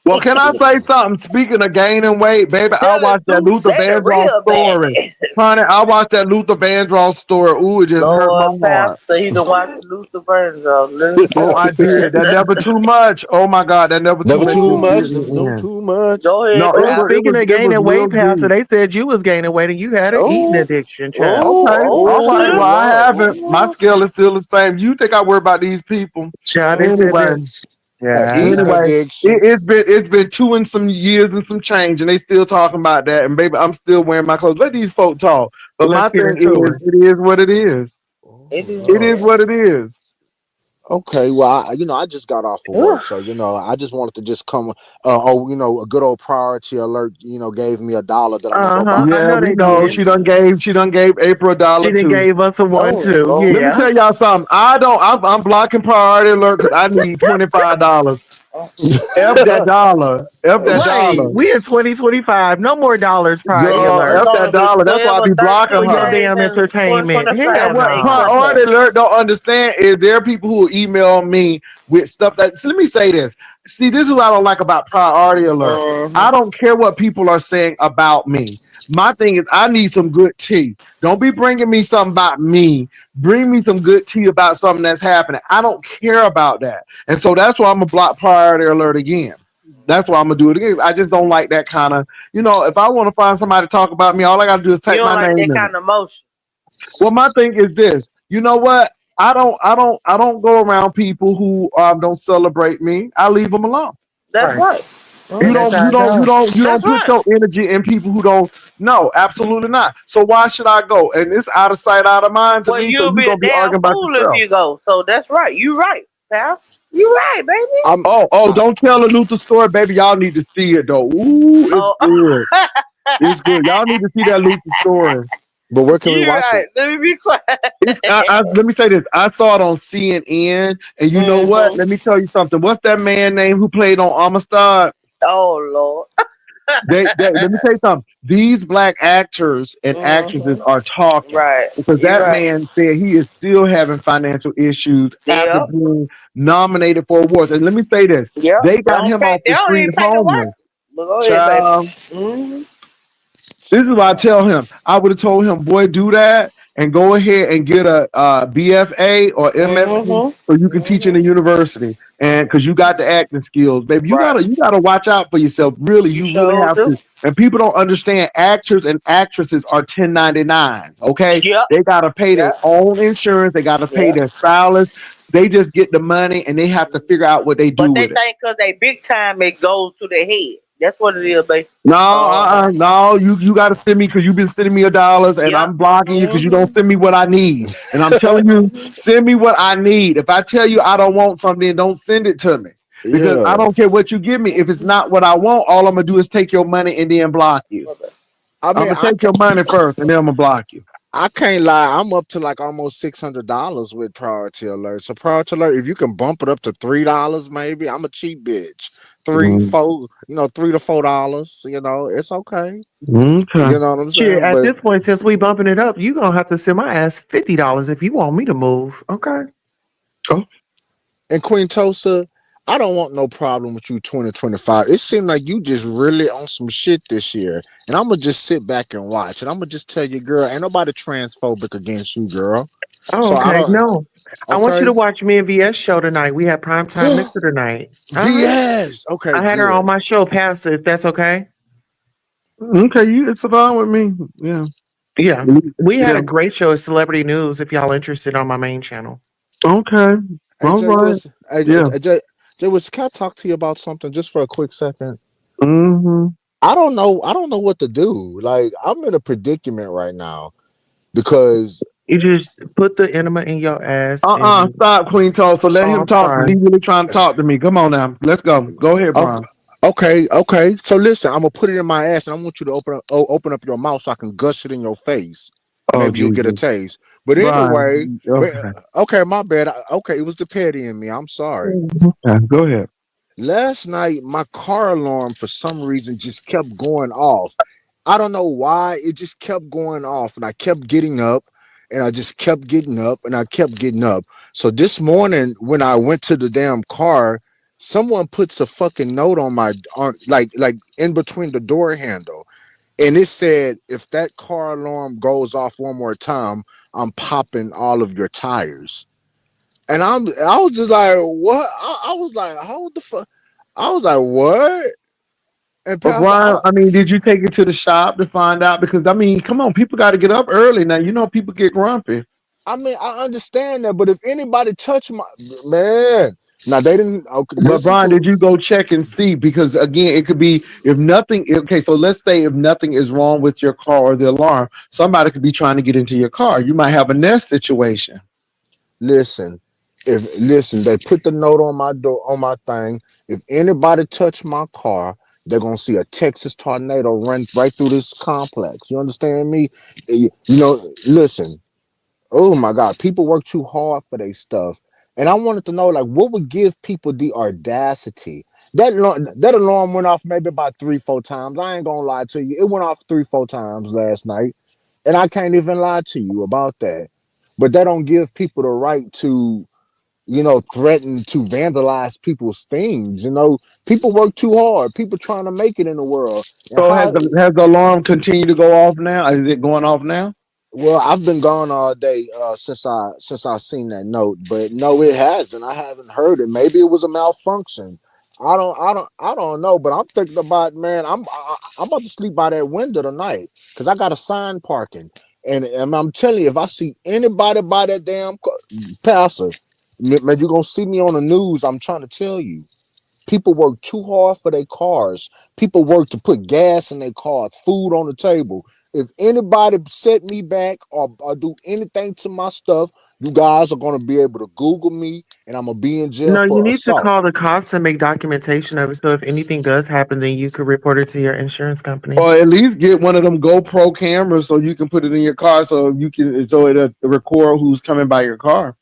well, can I say something? Speaking of gaining weight, baby, I telling watched that Zeus Luther they the Vandross real story. bad. Honey, I watched that Luther Vandross story. Ooh, it just hurt my Lord heart. Pastor, he done watched Luther Burns off. Let him Oh, I did. That never too much. Oh my God, that never too Never much too was Ooh. good much. in Never the no end. too much. Go ahead, No, Pastor. Speaking of it was gaining real weight, Pastor, deep. they said you was gaining weight and you had an eating Ooh. addiction, child. Ooh. Okay, Oh all right. Oh Well, shit. I Lord. haven't. My Ooh. scale is still the same. You think I worry about these people? Child, they said Anyway, that. Yeah. Eating anyway, addiction. it's been 2 and some years and some change, and they still talking about that. And baby, I'm still wearing my clothes. Let these folk talk. But Let's my get thing into it. is, it is what it is. Oh It is It what is it Lord. what it is. Okay, well, I just got off of is. work, so I just wanted to just come. A good old priority alert. Gave me $1 that I'm gonna go buy Uh-huh. me I Yeah, know we they know. did. She done gave April a She dollar done too. gave us a one Oh too. Lord. Let me Yeah. tell y'all something. I'm blocking priority alert because I need $25. Oh, F that dollar. F that Right. dollar. We in 2025. No more dollars priority yeah, Girl, it's alert F that only been dollar. That's why 12 I or be blocking for 13 your her. days damn in entertainment. 2025 And Hell and what ain't come no. back. priority alert don't understand is there are people who email me with stuff that. So let me say this. See, this is what I don't like about priority alert. Mm-hmm. I don't care what people are saying about me. My thing is, I need some good tea. Don't be bringing me something about me. Bring me some good tea about something that's happening. I don't care about that. And so that's why I'm going to block priority alert again. That's why I'm going to do it again. I just don't like that kind of, if I want to find somebody to talk about me, all I got to do is You type don't my like name that in it. kind of motion. Well, my thing is this. You know what? I don't go around people who don't celebrate me. I leave them alone. That's Right. right. You And that's don't, Mhm. how you it don't, you goes. don't, you That's don't put right. your energy in people who don't. No, absolutely not. So why should I go? And it's out of sight, out of mind to Well, me. So you'll you're be a gonna be damn arguing about fool if yourself. you go. So that's right. You right, pal. You right, baby. I'm. Oh, I, don't tell the Luther story, baby. Y'all need to see it though. Ooh, it's Oh, good. It's good. Y'all need to see that Luther story. but where can we you watch right. it? Let me be quiet. Let me say this. I saw it on CNN, and you know what? hmm Let me tell you something. What's that man name who played on Amistad? Oh Lord. Let me tell you something. These black actors and actresses hmm are talking Right. because You that right. man said he is still having financial issues after Yep. being nominated for awards. And let me say this: Yep. they got him off They the don't street even pay to work. homeless. But go ahead, baby. Child, hmm this is what I tell him. I would have told him, boy, do that and go ahead and get a, BFA or MFA hmm so you can teach in hmm the university. And because you got the acting skills, baby, you Right. gotta you gotta watch out for yourself. Really, You you really sure have do. to. And people don't understand actors and actresses are 1099s. Okay, Yep. they gotta pay their Yep. own insurance. They gotta pay Yep. their stylists. They just get the money and they have to figure out what they But do they with it. think because they big time, it goes to their head. That's what it is, baby. No, Uh, no, you got to send me because you've been sending me your dollars, and yep. I'm blocking you because you don't Mm-hmm. send me what I need. And I'm telling you, send me what I need. If I tell you I don't want something, don't send it to me because I Yeah. don't care what you give me. If it's not what I want, all I'm gonna do is take your money and then block you. I I'm mean, gonna take your money first, and then I'm gonna block you. I can't lie. I'm up to like almost $600 with priority alert. So priority alert, if you can bump it up to $3, maybe I'm a cheap bitch. Three, Mm, four, $3 to $4. It's okay. okay. You know what I'm Shit, saying? at But this point, since we bumping it up, you gonna have to send my ass $50 if you want me to move. Okay. Oh, and Queen Tulsa, I don't want no problem with you 2025. It seemed like you just really on some shit this year. And I'm gonna just sit back and watch. And I'm gonna just tell you, girl, ain't nobody transphobic against you, girl. Oh, So I okay. don't No. I want you okay. to watch me and VS show tonight. We had prime time mixer tonight. Uh-huh. VS. Okay, I had her on good. my show, Pastor, if that's okay. okay, it's fine with me. Yeah, Yeah. We had yeah. a great show at Celebrity News if y'all interested on my main channel. Okay, all AJ right. Woods. AJ, Yeah. AJ Woods, can I talk to you about something just for a quick second? Mm-hmm. I don't know. I don't know what to do. Like I'm in a predicament right now because You just put the enema in your ass and Stop, Queen Tulsa. Let oh, him I'm talk because sorry. he really trying to talk to me. Come on now. Let's go. Go ahead, oh, Brian. okay. So listen, I'm gonna put it in my ass, and I want you to open up your mouth so I can gush it in your face. Oh, Maybe you'll get a Jesus. taste. But anyway, Brian. but Okay. okay, my bad. Okay, it was the petty in me. I'm sorry. Okay. Go ahead. Last night, my car alarm for some reason just kept going off. I don't know why. It just kept going off, and I kept getting up, and I just kept getting up, and I kept getting up. So this morning, when I went to the damn car, someone puts a fucking note on my on like in between the door handle, and it said, "If that car alarm goes off one more time, I'm popping all of your tires." And I was just like, what? I was like, hold the fuck. I was like, what? And But Pastor, Brian, I mean, did you take it to the shop to find out? Because I mean, come on, people got to get up early now. You know, people get grumpy. I mean, I understand that, but if anybody touch my man, now they didn't. Okay, But listen Brian, did to you go check and see? Because again, it could be if nothing. Okay, so let's say if nothing is wrong with your car or the alarm, somebody could be trying to get into your car. You might have a nest situation. listen. If listen, they put the note on my door on my thing. If anybody touch my car, they're gonna see a Texas tornado run right through this complex. You understand me? Listen. Oh my God, people work too hard for their stuff. And I wanted to know, like, what would give people the audacity? That alarm went off maybe about 3, 4 times. I ain't gonna lie to you. It went off 3, 4 times last night. And I can't even lie to you about that. But that don't give people the right to, threaten to vandalize people's things. People work too hard. People trying to make it in the world. And So how has the alarm continued to go off now? Is it going off now? Well, I've been gone all day since I seen that note, but no, it hasn't. I haven't heard it. Maybe it was a malfunction. I don't know. But I'm thinking about, man. I'm about to sleep by that window tonight because I got a sign parking, and I'm telling you, if I see anybody by that damn passer, man, you gonna see me on the news. I'm trying to tell you. People work too hard for their cars. People work to put gas in their cars, food on the table. If anybody set me back or do anything to my stuff, you guys are going to be able to Google me and I'm going to be in jail No, you for need to assault. call the cops and make documentation of it. So if anything does happen, then you could report it to your insurance company. Or at least get one of them GoPro cameras so you can put it in your car so it'll record who's coming by your car.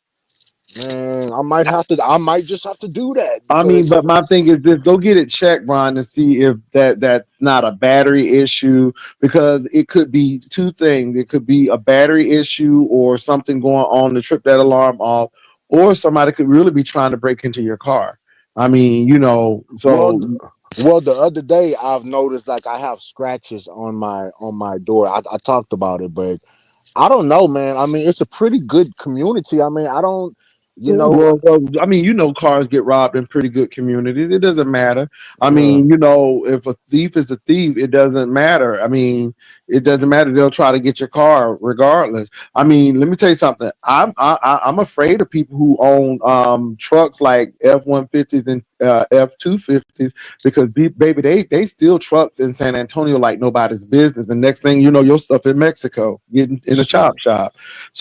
Man, I might just have to do that I mean, because but my thing is this: go get it checked, Brian, to see if that's not a battery issue because it could be two things. It could be a battery issue or something going on to trip that alarm off, or somebody could really be trying to break into your car. I mean, well, so the other day I've noticed like I have scratches on my door. I talked about it, but I don't know, man. I mean, it's a pretty good community. I mean, I don't. You know, I mean, cars get robbed in pretty good communities. It doesn't matter. I yeah. mean, if a thief is a thief, it doesn't matter. I mean, it doesn't matter. They'll try to get your car regardless. I mean, let me tell you something. I'm afraid of people who own trucks like F-150s and F-250s because baby, they steal trucks in San Antonio like nobody's business. And next thing you know, your stuff in Mexico getting in a chop Shit. shop.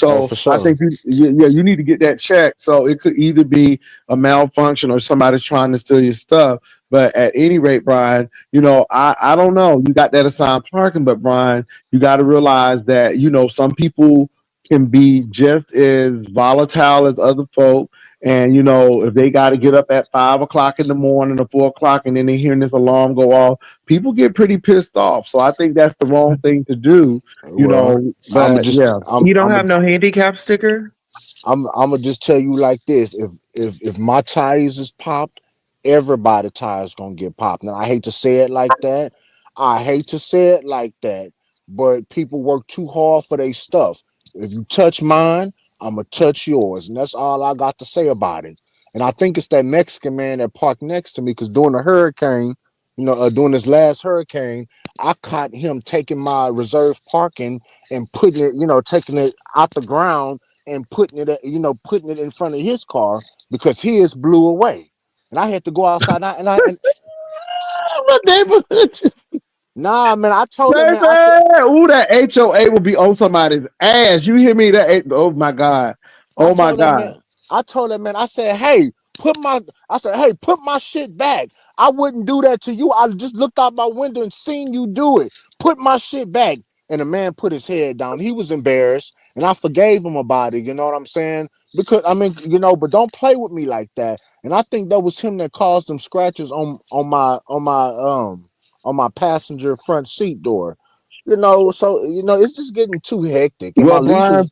Oh, So for I sure. think you need to get that checked. So it could either be a malfunction or somebody's trying to steal your stuff. But at any rate, Brian, I don't know. You got that assigned parking, but Brian, you got to realize that some people can be just as volatile as other folk. And if they got to get up at 5 o'clock in the morning or 4 o'clock, and then they hearing this alarm go off, people get pretty pissed off. So I think that's the wrong thing to do. Well, I'm But just yeah. You don't I'm have no handicap sticker? I'm gonna just tell you like this: if my tires is popped, everybody tires gonna get popped. Now I hate to say it like that. I hate to say it like that, but people work too hard for their stuff. If you touch mine, I'm gonna touch yours, and that's all I got to say about it. And I think it's that Mexican man that parked next to me because during the hurricane, during this last hurricane, I caught him taking my reserve parking and putting it, taking it out the ground and putting it in front of his car because his blew away, and I had to go outside. And What neighborhood? nah, man, I told that man, I said, Baby, ooh, that HOA will be on somebody's ass. You hear me? Oh my god, I oh my told that god. man, I told that man, I said, hey, put my shit back. I wouldn't do that to you. I just looked out my window and seen you do it. Put my shit back. And the man put his head down. He was embarrassed, and I forgave him about it. You know what I'm saying? Because I mean, but don't play with me like that. And I think that was him that caused them scratches on my passenger front seat door. So it's just getting too hectic. And my Well, lease Brian, is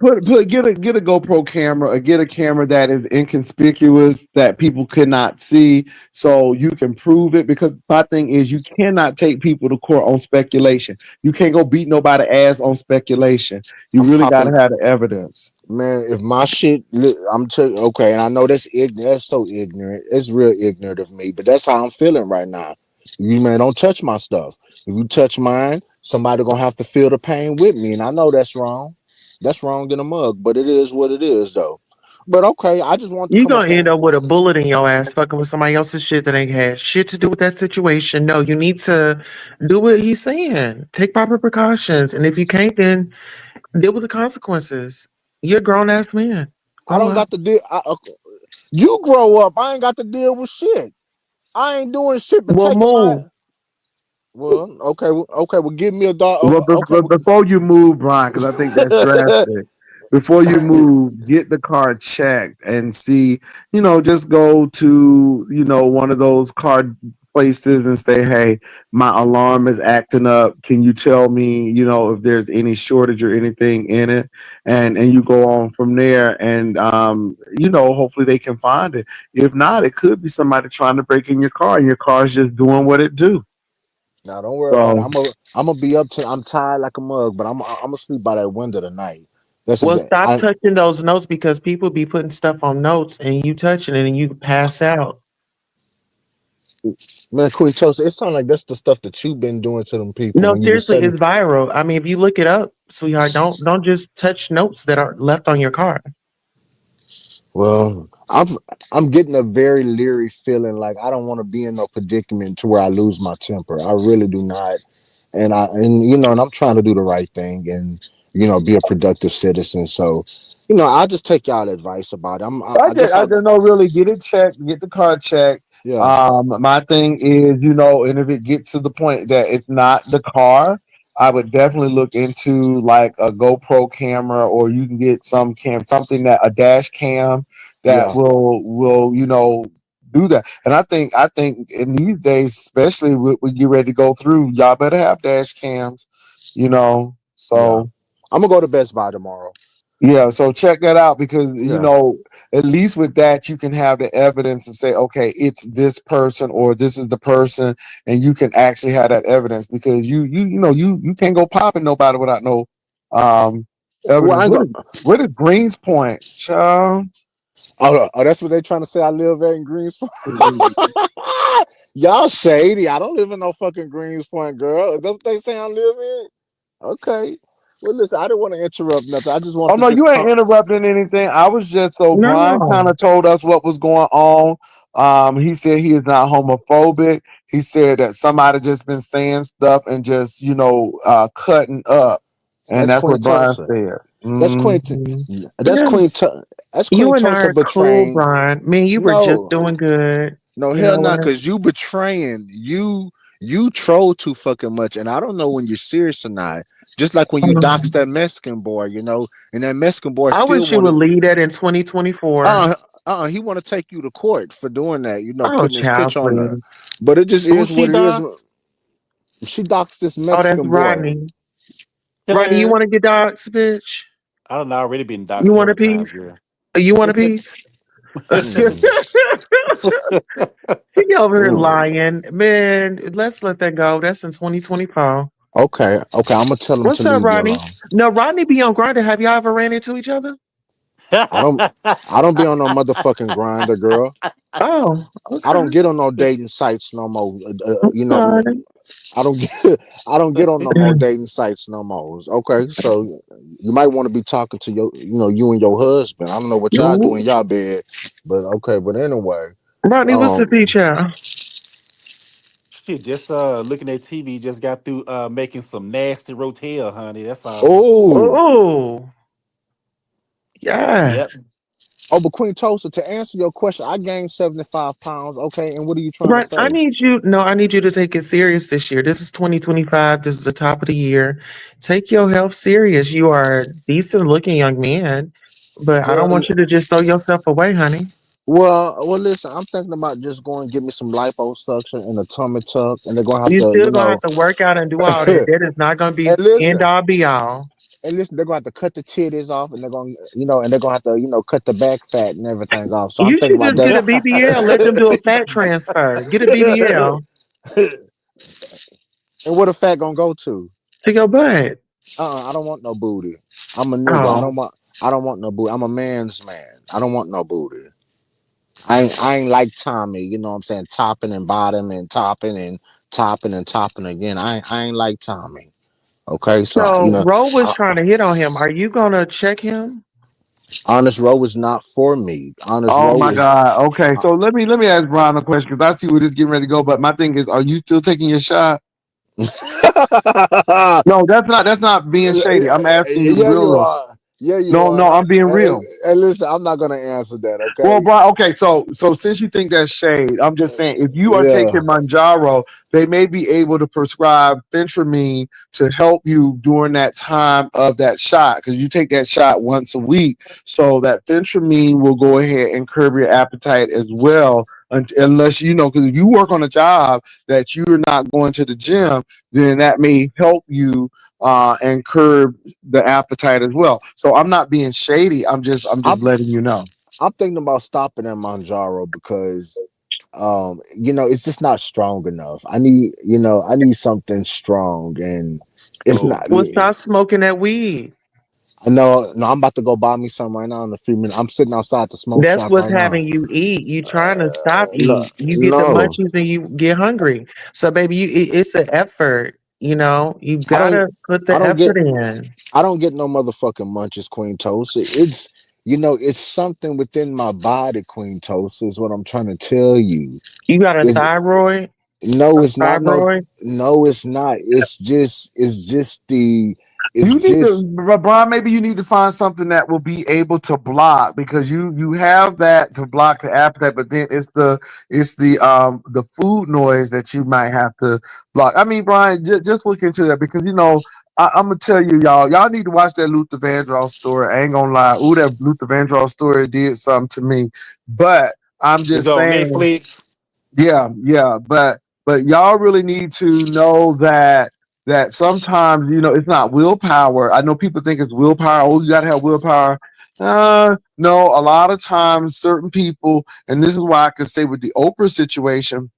get a GoPro camera or get a camera that is inconspicuous that people could not see, so you can prove it. Because my thing is, you cannot take people to court on speculation. You can't go beat nobody ass on speculation. You I'm really got to popping. have the evidence. Man, if my shit, I'm telling okay, and I know that's ignorant. That's so ignorant. It's real ignorant of me, but that's how I'm feeling right now. You man, don't touch my stuff. If you touch mine, somebody gonna have to feel the pain with me, and I know that's wrong. That's wrong in a mug, but it is what it is, though. But okay, I just want to You come up gonna here. end up with a bullet in your ass fucking with somebody else's shit that ain't had shit to do with that situation. No, you need to do what he's saying. Take proper precautions. And if you can't, then deal with the consequences. You're a grown ass man. I Grow don't up. got to deal. You grow up. I ain't got to deal with shit. I ain't doing shit but Well, taking my. move. Well, okay, okay. Well, give me a dog. Well, Okay, well, before you move, Brian, because I think that's drastic. Before you move, get the car checked and see. Just go to one of those car places and say, "Hey, my alarm is acting up. Can you tell me, if there's any shortage or anything in it?" And you go on from there, and hopefully they can find it. If not, it could be somebody trying to break in your car, and your car's just doing what it do. Now don't worry about it. So. I'm gonna be up to. I'm tired like a mug, but I'm gonna sleep by that window tonight. This is Well, it. stop touching those notes because people be putting stuff on notes and you touching it and you pass out. Man, Queen Toast. It sounds like that's the stuff that you've been doing to them people No, when you was seriously, setting. it's viral. I mean, if you look it up, sweetheart, don't just touch notes that are left on your car. Well, I'm getting a very leery feeling. Like I don't want to be in no predicament to where I lose my temper. I really do not. And I'm trying to do the right thing and be a productive citizen. So, I'll just take y'all advice about it. I guess I I don't know. Really, get it checked. Get the car checked. yeah My thing is, and if it gets to the point that it's not the car, I would definitely look into like a GoPro camera, or you can get something that a dash cam that yeah. will do that. And I think in these days, especially when you ready to go through, y'all better have dash cams. Yeah. So I'm gonna go to Best Buy tomorrow. yeah, so check that out because Yeah. at least with that you can have the evidence and say, okay, it's this person or this is the person, and you can actually have that evidence because you can't go popping nobody without no um Well, evidence. I ain't What go. is Greens Point, child? Oh, that's what they trying to say. I live at in Greenspoint. Y'all shady. I don't live in no fucking Greenspoint, girl. Is that what they say I live in? Okay. Well, listen, I didn't want to interrupt nothing. I just want Oh to no, just you ain't come. interrupting anything. I was just so Brian No. kind of told us what was going on. He said he is not homophobic. He said that somebody just been saying stuff and just cutting up, and That's that's Queen what Brian Tulsa. said. That's Queen. Mhm. That's Yeah. Queen. That's You Queen and I Tulsa are cool, betraying. Brian. Me and you were just No, doing good. no, You hell know not. what? Because you betraying. You troll too fucking much, and I don't know when you're serious or not. Just like when you dox that Mexican boy, and that Mexican boy I still wish you want would leave that in 2024. he want to take you to court for doing that, Oh, putting his child, picture on there. please. But it just Who is she what it is. doc? She doxed this Oh, that's Mexican boy. Rodney. Rodney, you Hello. want to get dogs, bitch? I don't know. I already been doxed You want a several times, piece? girl. You want a piece? Mm, He over here mm. lying. Man, let's let that go. That's in 2024. Okay, I'm gonna tell him to What's up, leave you Rodney? alone. No, Rodney be on Grindr. Have y'all ever ran into each other? I don't, I don't be on no motherfucking grinder, girl. Oh, I don't okay. get on no dating sites no more. Okay. I don't get, I don't get on no more dating sites no more. Okay, so you might want to be talking to you and your husband. I don't know what y'all do in Ooh. y'all bed, but okay. But anyway, Rodney, what's the um, feature? Shit, just looking at TV, just got through making some nasty rotel, honey. That's all. oh, Oh, Yep. yes. but Queen Tosa, to answer your question, I gained 75 pounds. Okay, and what are you trying to Right. I say? need you. No, I need you to take it serious this year. This is 2025. This is the top of the year. Take your health serious. You are a decent looking young man, but I don't Girl, want you to just throw yourself away, honey. listen, I'm thinking about just going to get me some liposuction and a tummy tuck, and they're gonna have You to, still gonna have to work out and do all that. That is not gonna be and listen, end all be all. they're gonna have to cut the titties off, and they're gonna have to, cut the back fat and everything off. So I'm You thinking should about just get that. a BBL. Let them do a fat transfer. Get a BBL And where the fat gonna go to? to your butt. I don't want no booty. I'm a nigga. Oh, I don't want no booty. I'm a man's man. I don't want no booty. I ain't like Tommy. You know what I'm saying? Topping and bottom and topping and topping and topping again. I ain't like Tommy. Okay, so so Ro was uh, trying to hit on him. Are you gonna check him? Honest Row is not for me. Honest Oh Row my is. God. Okay, Uh, so let me ask Brian a question because I see where this getting ready to go. But my thing is, are you still taking your shot? No, that's not being shady. I'm asking you yeah, you real. are. Yeah, you No, are. no, I'm being real. And listen, I'm not gonna answer that. Well, Okay. Brian, okay, so since you think that's shade, I'm just saying if you are Yeah. taking Manjaro, they may be able to prescribe phentermine to help you during that time of that shot because you take that shot once a week. So that phentermine will go ahead and curb your appetite as well. Unless because if you work on a job that you're not going to the gym, then that may help you and curb the appetite as well. So I'm not being shady. I'm just I'm letting you know. I'm thinking about stopping at Manjaro because it's just not strong enough. I need something strong, and it's not. Oh, Well, stop smoking that weed. No, I'm about to go buy me some right now in a few minutes. I'm sitting outside the smoke That's shop what's right now. having you eat. You trying to stop No, eat. You get the no, munchies and you get hungry. So, baby, it's an effort. You I don't. gotta put I the don't get. effort in. I don't get no motherfucking munches, Queen Toast. It's something within my body, Queen Toast, is what I'm trying to tell you. You got a It's thyroid, no, a it's not no, fibroid. no, it's not. It's You need just to, Brian. Maybe you need to find something that will be able to block because you have that to block the appetite, but then it's the food noise that you might have to block. I mean, Brian, just look into that because I'm gonna tell you, y'all need to watch that Luther Vandross story. I ain't gonna lie, ooh, that Luther Vandross story did something to me, but I'm it's just on saying. Netflix. Yeah, yeah, but y'all really need to know that sometimes it's not willpower. I know people think it's willpower. Oh, you gotta have willpower. No, a lot of times certain people, and this is why I could say with the Oprah situation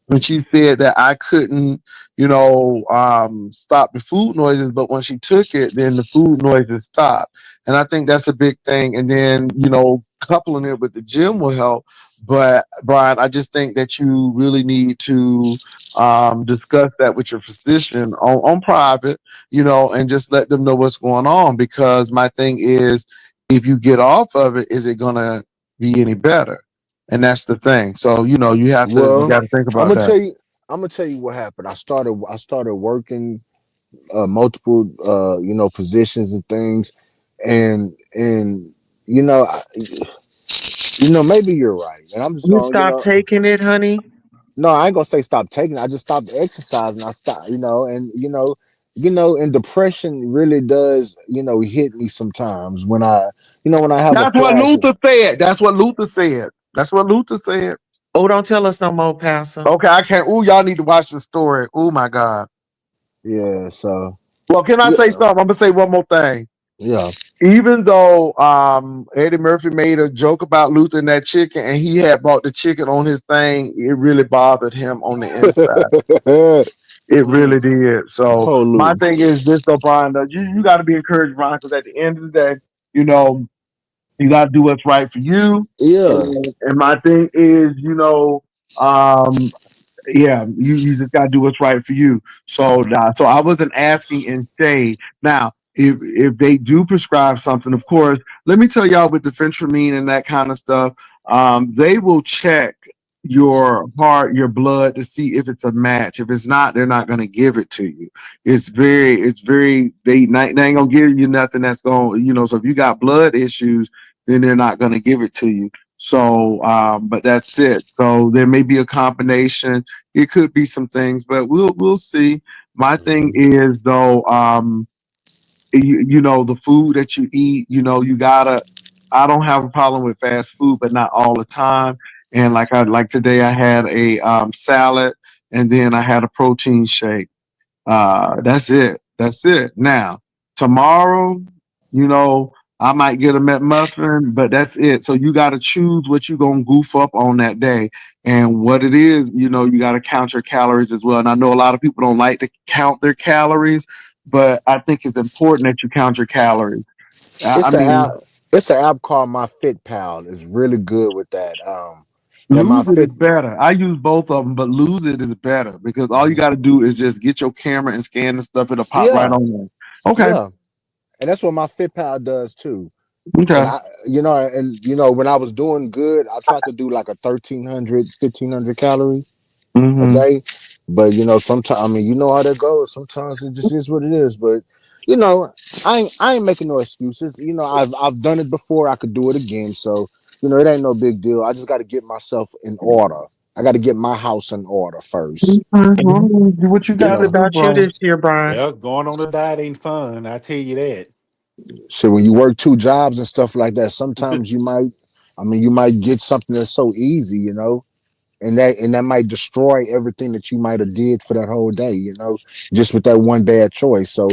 when she said that I couldn't, stop the food noises, but when she took it, then the food noises stopped. And I think that's a big thing. And then, coupling it with the gym will help. But Brian, I just think that you really need to discuss that with your physician on private, and just let them know what's going on. Because my thing is, if you get off of it, is it gonna be any better? And that's the thing. So you Well, got to think I'm about gonna that. tell you. I'm gonna tell you what happened. I started working multiple positions and things, and you know I, maybe you're right, and I'm just You gonna stop taking it, honey. no, I ain't gonna say stop taking it. I just stopped exercising. I stopped, and and depression really does, hit me sometimes when I have a That's what flash of Luther said. That's what Luther said. That's what Luther said. Oh, don't tell us no more, Pastor. Okay, I can't. Ooh, y'all need to watch the story. Oh my God. yeah, so Well, can I say yeah, something? I'm gonna say one more thing. yeah. Even though Eddie Murphy made a joke about Luther and that chicken, and he had bought the chicken on his thing, it really bothered him on the inside. It really Mm. did. So Poor my Lou. thing is this, though, Brian. You got to be encouraged, Brian, because at the end of the day, you know, you got to do what's right for you. Yeah. And my thing is, um, yeah, you just gotta do what's right for you. So I wasn't asking in shade. Now, if they do prescribe something, of course, let me tell y'all with the fentanyl and that kind of stuff, they will check your heart, your blood to see if it's a match. If it's not, they're not gonna give it to you. It's very they ain't gonna give you nothing that's going, so if you got blood issues, then they're not gonna give it to you. So, but that's it. So there may be a combination. It could be some things, but we'll see. My thing Mhm. is though, the food that you eat, you gotta. I don't have a problem with fast food, but not all the time. And like today, I had a salad, and then I had a protein shake. That's it. That's it. Now, tomorrow, you know, I might get a McMuffin, but that's it. So you got to choose what you're going to goof up on that day. And what it is, you got to count your calories as well. And I know a lot of people don't like to count their calories, but I think it's important that you count your calories. I It's a app. mean, It's an app called My Fit Pal. It's really good with that. That My lose it Fit. is better. I use both of them, but lose it is better because all you Mhm. got to do is just get your camera and scan the stuff. It'll pop right Yeah, on there. Okay. yeah, and that's what My Fit Pal does too. And Okay. when I was doing good, I tried to do like a 1,300, 1,500 calorie a Hmm. day. But sometimes I mean, you know how that goes. Sometimes it just is what it is. But you know, I ain't making no excuses. I've done it before. I could do it again. So it ain't no big deal. I just got to get myself in order. I got to get my house in order first. Well, do what you It's got to Yeah. do, about you bro. this year, Brian. Well, going on a diet ain't fun. I tell you that. So when you work two jobs and stuff like that, sometimes you might get something that's so easy, and that might destroy everything that you might have did for that whole day, just with that one bad choice. So,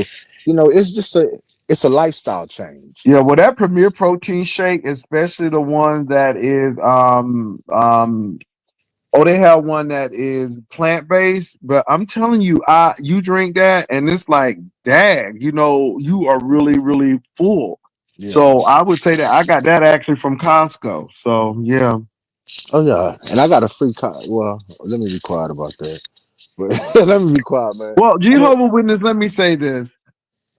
it's a lifestyle change. Yeah, well, that Premier Protein Shake, especially the one that is they have one that is plant based, but I'm telling you, you drink that and it's like, dag, you are really, really full. Yeah. So I would say that I got that actually from Costco. So yeah. Oh yeah. And I got a free car. Well, let me be quiet about that. But let me be quiet, man. Well, I mean, Jehovah Witness, let me say this.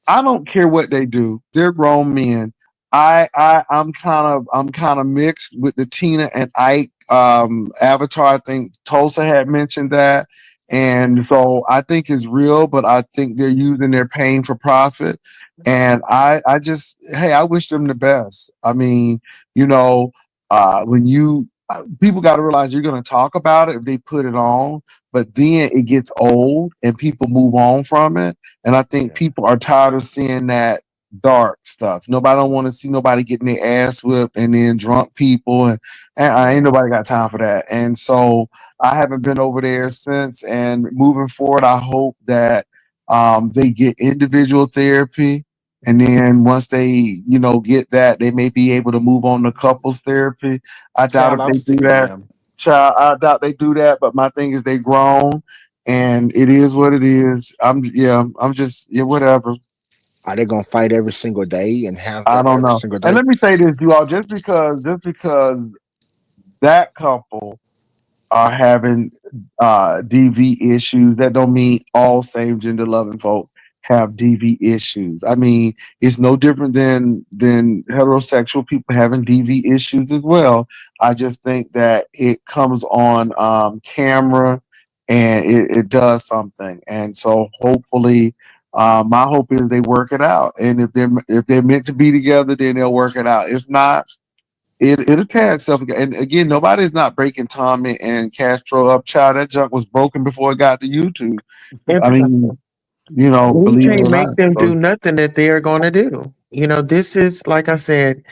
I don't care what they do. They're grown men. I'm kind of mixed with the Tina and Ike avatar. I think Tulsa had mentioned that. And so I think it's real, but I think they're using their pain for profit. And I just, hey, I wish them the best. I mean, when people got to realize you're going to talk about it if they put it on, but then it gets old and people move on from it. And I think yeah. people are tired of seeing that dark stuff. Nobody don't want to see nobody getting their ass whipped and then drunk people, and I ain't Yeah. nobody got time for that. And so I haven't been over there since. And moving forward, I hope that they get individual therapy. And then once they, get that, they may be able to move on to couples therapy. I doubt Child, if I'm they do sick of that. them. Child, I doubt they do that. But my thing is, they grown, and it is what it is. I'm just, yeah, whatever. Are they gonna fight every single day and have I them don't every know. single And day? let me say this, you all, just because that couple are having DV issues, that don't mean all same gender loving folk have DV issues. I mean, it's no different than heterosexual people having DV issues as well. I just think that it comes on camera and it does something. And so hopefully, my hope is they work it out. And if they're meant to be together, then they'll work it out. If not, it'll tear itself again. And again, nobody's not breaking Tommy and Castro up. Child, that junk was broken before it got to YouTube. I mean, We believe it can't or make not. them So, do nothing that they are going to do. This is, like I said,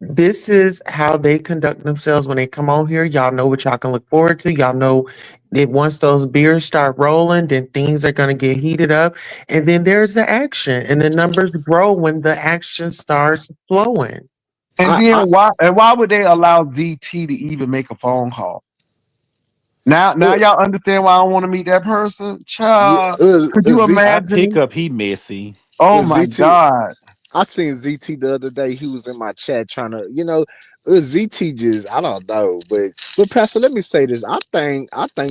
this is how they conduct themselves when they come on here. Y'all know what y'all can look forward to. Y'all know that once those beers start rolling, then things are going to get heated up. And then there's the action, and the numbers grow when the action starts flowing. and then I why would they allow ZT to even make a phone call? Now uh, y'all understand why I don't want to meet that person, yeah, child. Could you ZT That imagine? pickup, he messy. Oh my ZT. God! I seen ZT the other day. He was in my chat trying to, ZT just I don't know, but Pastor, let me say this. I think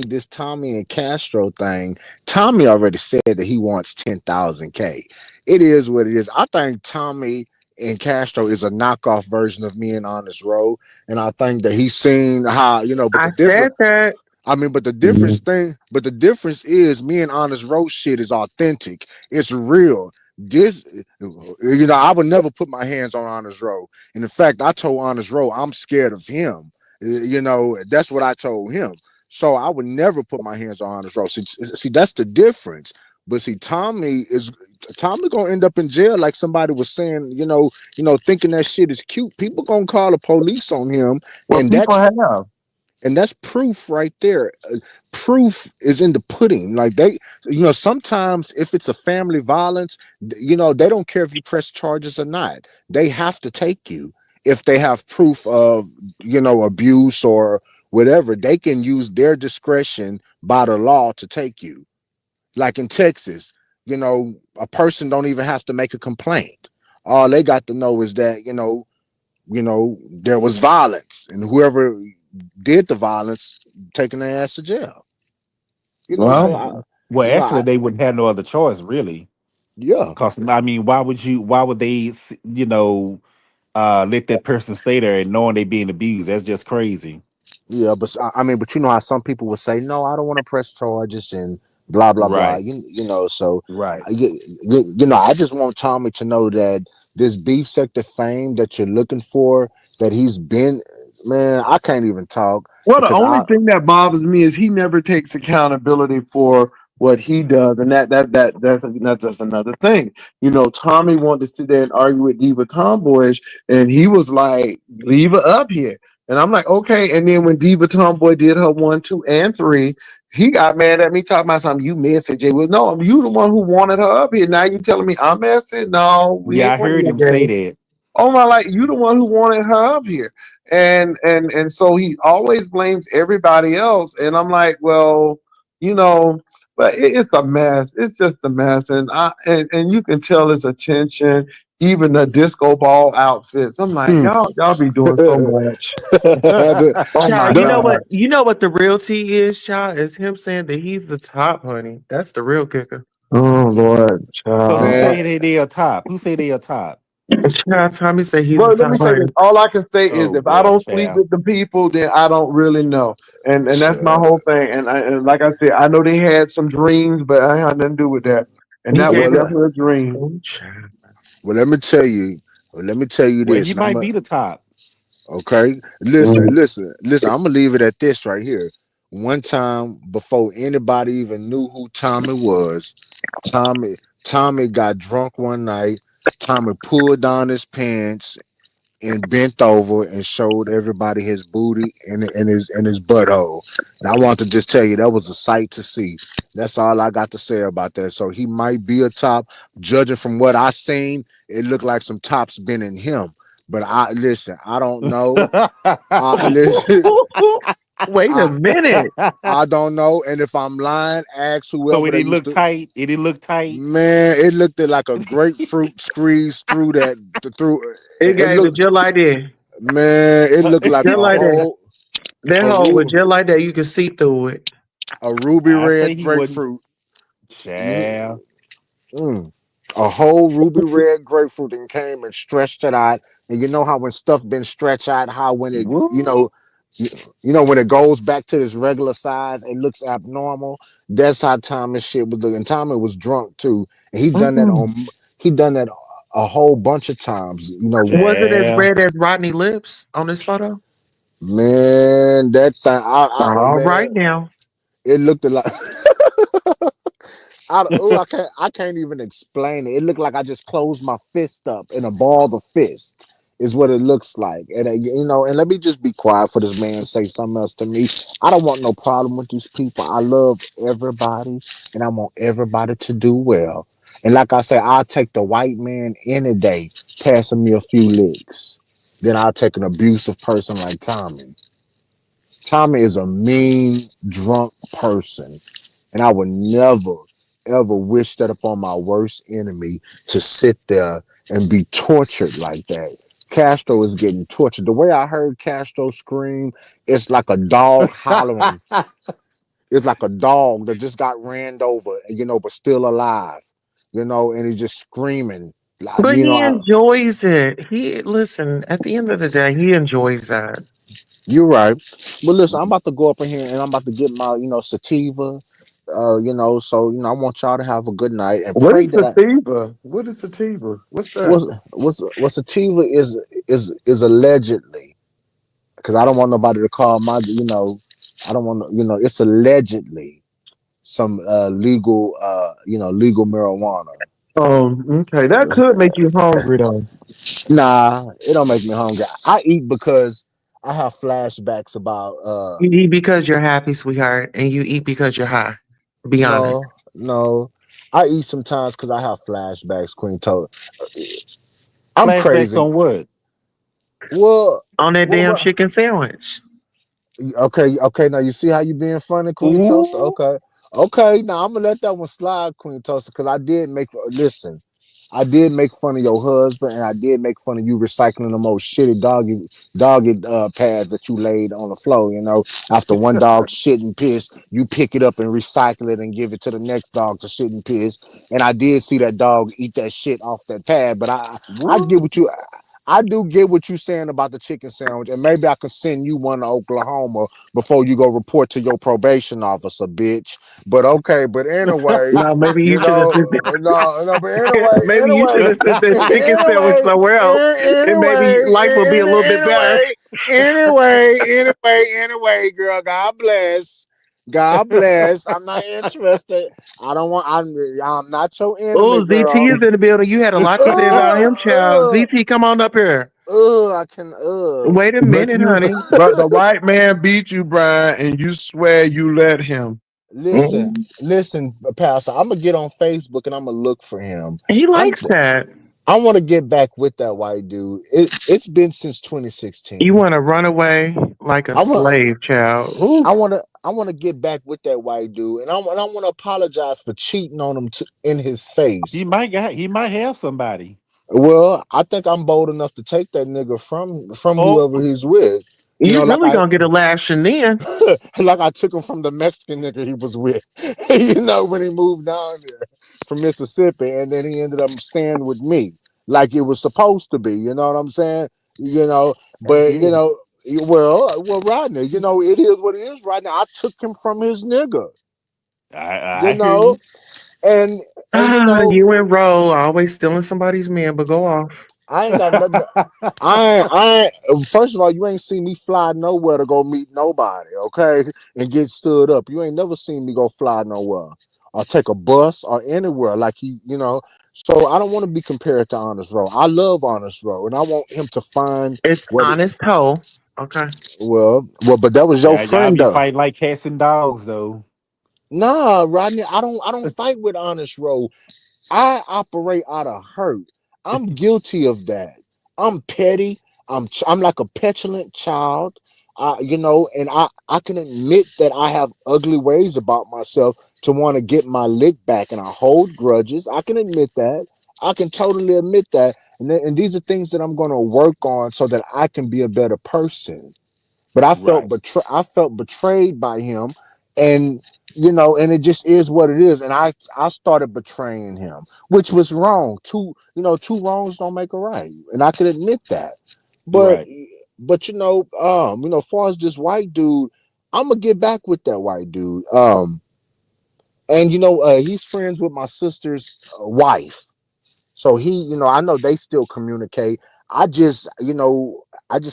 this Tommy and Castro thing. Tommy already said that he wants 10,000 K. It is what it is. I think Tommy and Castro is a knockoff version of me and Honest Road, and I think that he's seen how but I the said difference. that. I mean, but the difference is me and Honest Road shit is authentic. It's real. This, I would never put my hands on Honest Road. And in fact, I told Honest Road I'm scared of him. That's what I told him. So I would never put my hands on Honest Road. See, that's the difference. But see, Tommy gonna end up in jail, like somebody was saying. Thinking that shit is cute. People gonna call the police on him, Well, and people that's have. proof right there. Proof is in the pudding. Like sometimes if it's a family violence, they don't care if you press charges or not. They have to take you if they have proof of abuse or whatever. They can use their discretion by the law to take you. Like in Texas, a person don't even have to make a complaint. All they got to know is that there was violence, and whoever did the violence taking their ass to jail. So Well, Well, actually, I they wouldn't have no other choice, really. yeah, Cause I mean, why would they, let that person stay there and knowing they being abused? That's just crazy. yeah, but I mean, but you know how some people would say, no, I don't want to press charges and blah blah blah. Right. So Right. I just want Tommy to know that this beef sector fame that you're looking for, that he's been, man, I can't even talk well, the because only I thing that bothers me is he never takes accountability for what he does, and that's just another thing. Tommy wanted to sit there and argue with Diva Tomboyish, and he was like, "Leave her up here." And I'm like, okay. And then when Diva Tomboy did her 1, 2, and 3, he got mad at me talking about something. You missed it, Jay. Well, no, you the one who wanted her up here. Now you telling me I missed it? No, we Yeah, ain't I playing heard that him say game. that. Oh my, like you the one who wanted her up here. And so he always blames everybody else. And I'm like, well, you know, but it's a mess. It's just a mess. And you can tell it's attention, even the disco ball outfits. I'm like, y'all be doing so much. Oh my Child, you know what? God. You know what the real tea is, child? Is him saying that he's the top, honey. That's the real kicker. Oh Lord, So who child. man, say they are top? Who say they are top? Child, Tommy say he's the But let me top, say this. honey. All I can say is Oh if I boy, don't sleep child. with the people, then I don't really know. And that's my sure. whole thing. And like I said, I know they had some dreams, but I had nothing to do with that. And He that was gave Well, him. definitely a dream. Oh, child. well, let me tell you Well, this, he and I'm might be the top. okay. Listen. I'm gonna leave it at this right here. One time before anybody even knew who Tommy was, Tommy Tommy got drunk one night. Tommy pulled down his pants and bent over and showed everybody his booty and his butthole. And I want to just tell you that was a sight to see. That's all I got to say about that. So he might be a top. Judging from what I seen, it looked like some tops been in him. But I listen. I don't know. I listen. Wait a I minute. I don't know. And if I'm lying, ask So whoever it they didn't used look to. tight. It didn't look tight. Man, it looked like a grapefruit squeezed through that through. It It gave it looked, just like that. man, it looked like Just like that. That a hole was ru- just like that. You could see through it. a ruby I say red he wasn't. grapefruit. Child. Mm. A whole ruby red grapefruit and came and stretched it out. And you know how when stuff been stretched out, how when it, Woo. you, you know when it goes back to its regular size, it looks abnormal. That's how Thomas shit was looking. Thomas was drunk too, and Mm-mm. he done that a whole bunch of times. You know, Was it as Child. red as Rodney lips on this photo? man, that thing, All man, right now. it looked like. I can't even explain it. It looked like I just closed my fist up in a ball of fist. Is what it looks like, and you know. And let me just be quiet for this man say something else to me. I don't want no problem with these people. I love everybody, and I want everybody to do well. And like I say, I'll take the white man any day, passing me a few licks. Then I'll take an abusive person like Tommy. Tommy is a mean, drunk person. And I would never, ever wish that upon my worst enemy to sit there and be tortured like that. Castro is getting tortured. The way I heard Castro scream, it's like a dog hollering. It's like a dog that just got ran over, you know, but still alive, you know, and he's just screaming. Like, But you know, he enjoys it. He listen, at the end of the day, he enjoys that. you're right. But listen, I'm about to go up in here and I'm about to get my, you know, sativa. You know, so you know, I want y'all to have a good night and What pray is that I sativa? What is sativa? What's that? what's sativa is allegedly, because I don't want nobody to call my, you know, I don't want to, you know, it's allegedly some legal you know, legal marijuana. Oh, okay. That could make you hungry though. Nah, it don't make me hungry. I eat because I have flashbacks about You eat because you're happy, sweetheart, and you eat because you're high. Be honest. no. I eat sometimes because I have flashbacks, Queen told. I'm Flashbacks crazy. on what? Well, On that damn well, chicken sandwich. okay, okay. Now you see how you being funny, Queen Tulsa. Ooh. Okay, okay. Now I'm gonna let that one slide, Queen Tulsa, because I did make. Listen, I did make fun of your husband, and I did make fun of you recycling the most shitty doggy pads that you laid on the floor. You know, after one dog shit and piss, you pick it up and recycle it and give it to the next dog to shit and piss. And I did see that dog eat that shit off that pad, but I get Woo. what you. I do get what you're saying about the chicken sandwich, and maybe I could send you one to Oklahoma before you go report to your probation officer, bitch. But okay, but anyway, No, maybe you you should have know, sent it. no, but anyway, Maybe you should have sent that chicken sandwich anyway, somewhere else, and maybe life would be a little bit better. anyway, girl, God bless. God bless. I'm not interested. I don't want. I'm not your enemy, Oh, ZT girl. is in the building. You had a lot to say about him, child. Uh, ZT, come on up here. I can. Wait a But minute, honey. the white man beat you, Brian, and you swear you let him. Listen, Mm. listen, Pastor. I'm gonna get on Facebook and I'm gonna look for him. He I'm. likes that. I want to get back with that white dude. It's been since You 2016. want to run away like a I want. slave, child. Ooh. I want to get back with that white dude, and I want to apologize for cheating on him in his face. He might have somebody. Well, I think I'm bold enough to take that nigga from Oh, whoever he's with. You You know, really gonna get a lashing then. like I took him from the Mexican nigga he was with. You know, when he moved down there from Mississippi, and then he ended up staying with me, like it was supposed to be. You know what I'm saying? You know, I but get you it. know, well, Rodney, you know, it is what it is. Right now, I took him from his nigga. You I hear you. know, and you Ah, know, you and Ro always stealing somebody's man, but go off. I ain't got nothing. First of all, you ain't seen me fly nowhere to go meet nobody, okay, and get stood up. You ain't never seen me go fly nowhere or take a bus or anywhere like you know. So I don't want to be compared to Honest Row. I love Honest Row, and I want him to find It's what. honest hoe. Okay. But that was your Y'all friend be though. fighting like cats and dogs, though. Nah, Rodney, I don't fight with Honest Row. I operate out of hurt. I'm guilty of that. I'm petty. I'm like a petulant child. And I can admit that I have ugly ways about myself to want to get my lick back, and I hold grudges. I can admit that. I can totally admit that, and these are things that I'm going to work on so that I can be a better person. But Right. I felt betrayed by him, and and it just is what it is. And I started betraying him, which was wrong. Two wrongs don't make a right, and I can admit that. But Right. far as this white dude, I'm gonna get back with that white dude. And he's friends with my sister's wife, so I know they still communicate. I just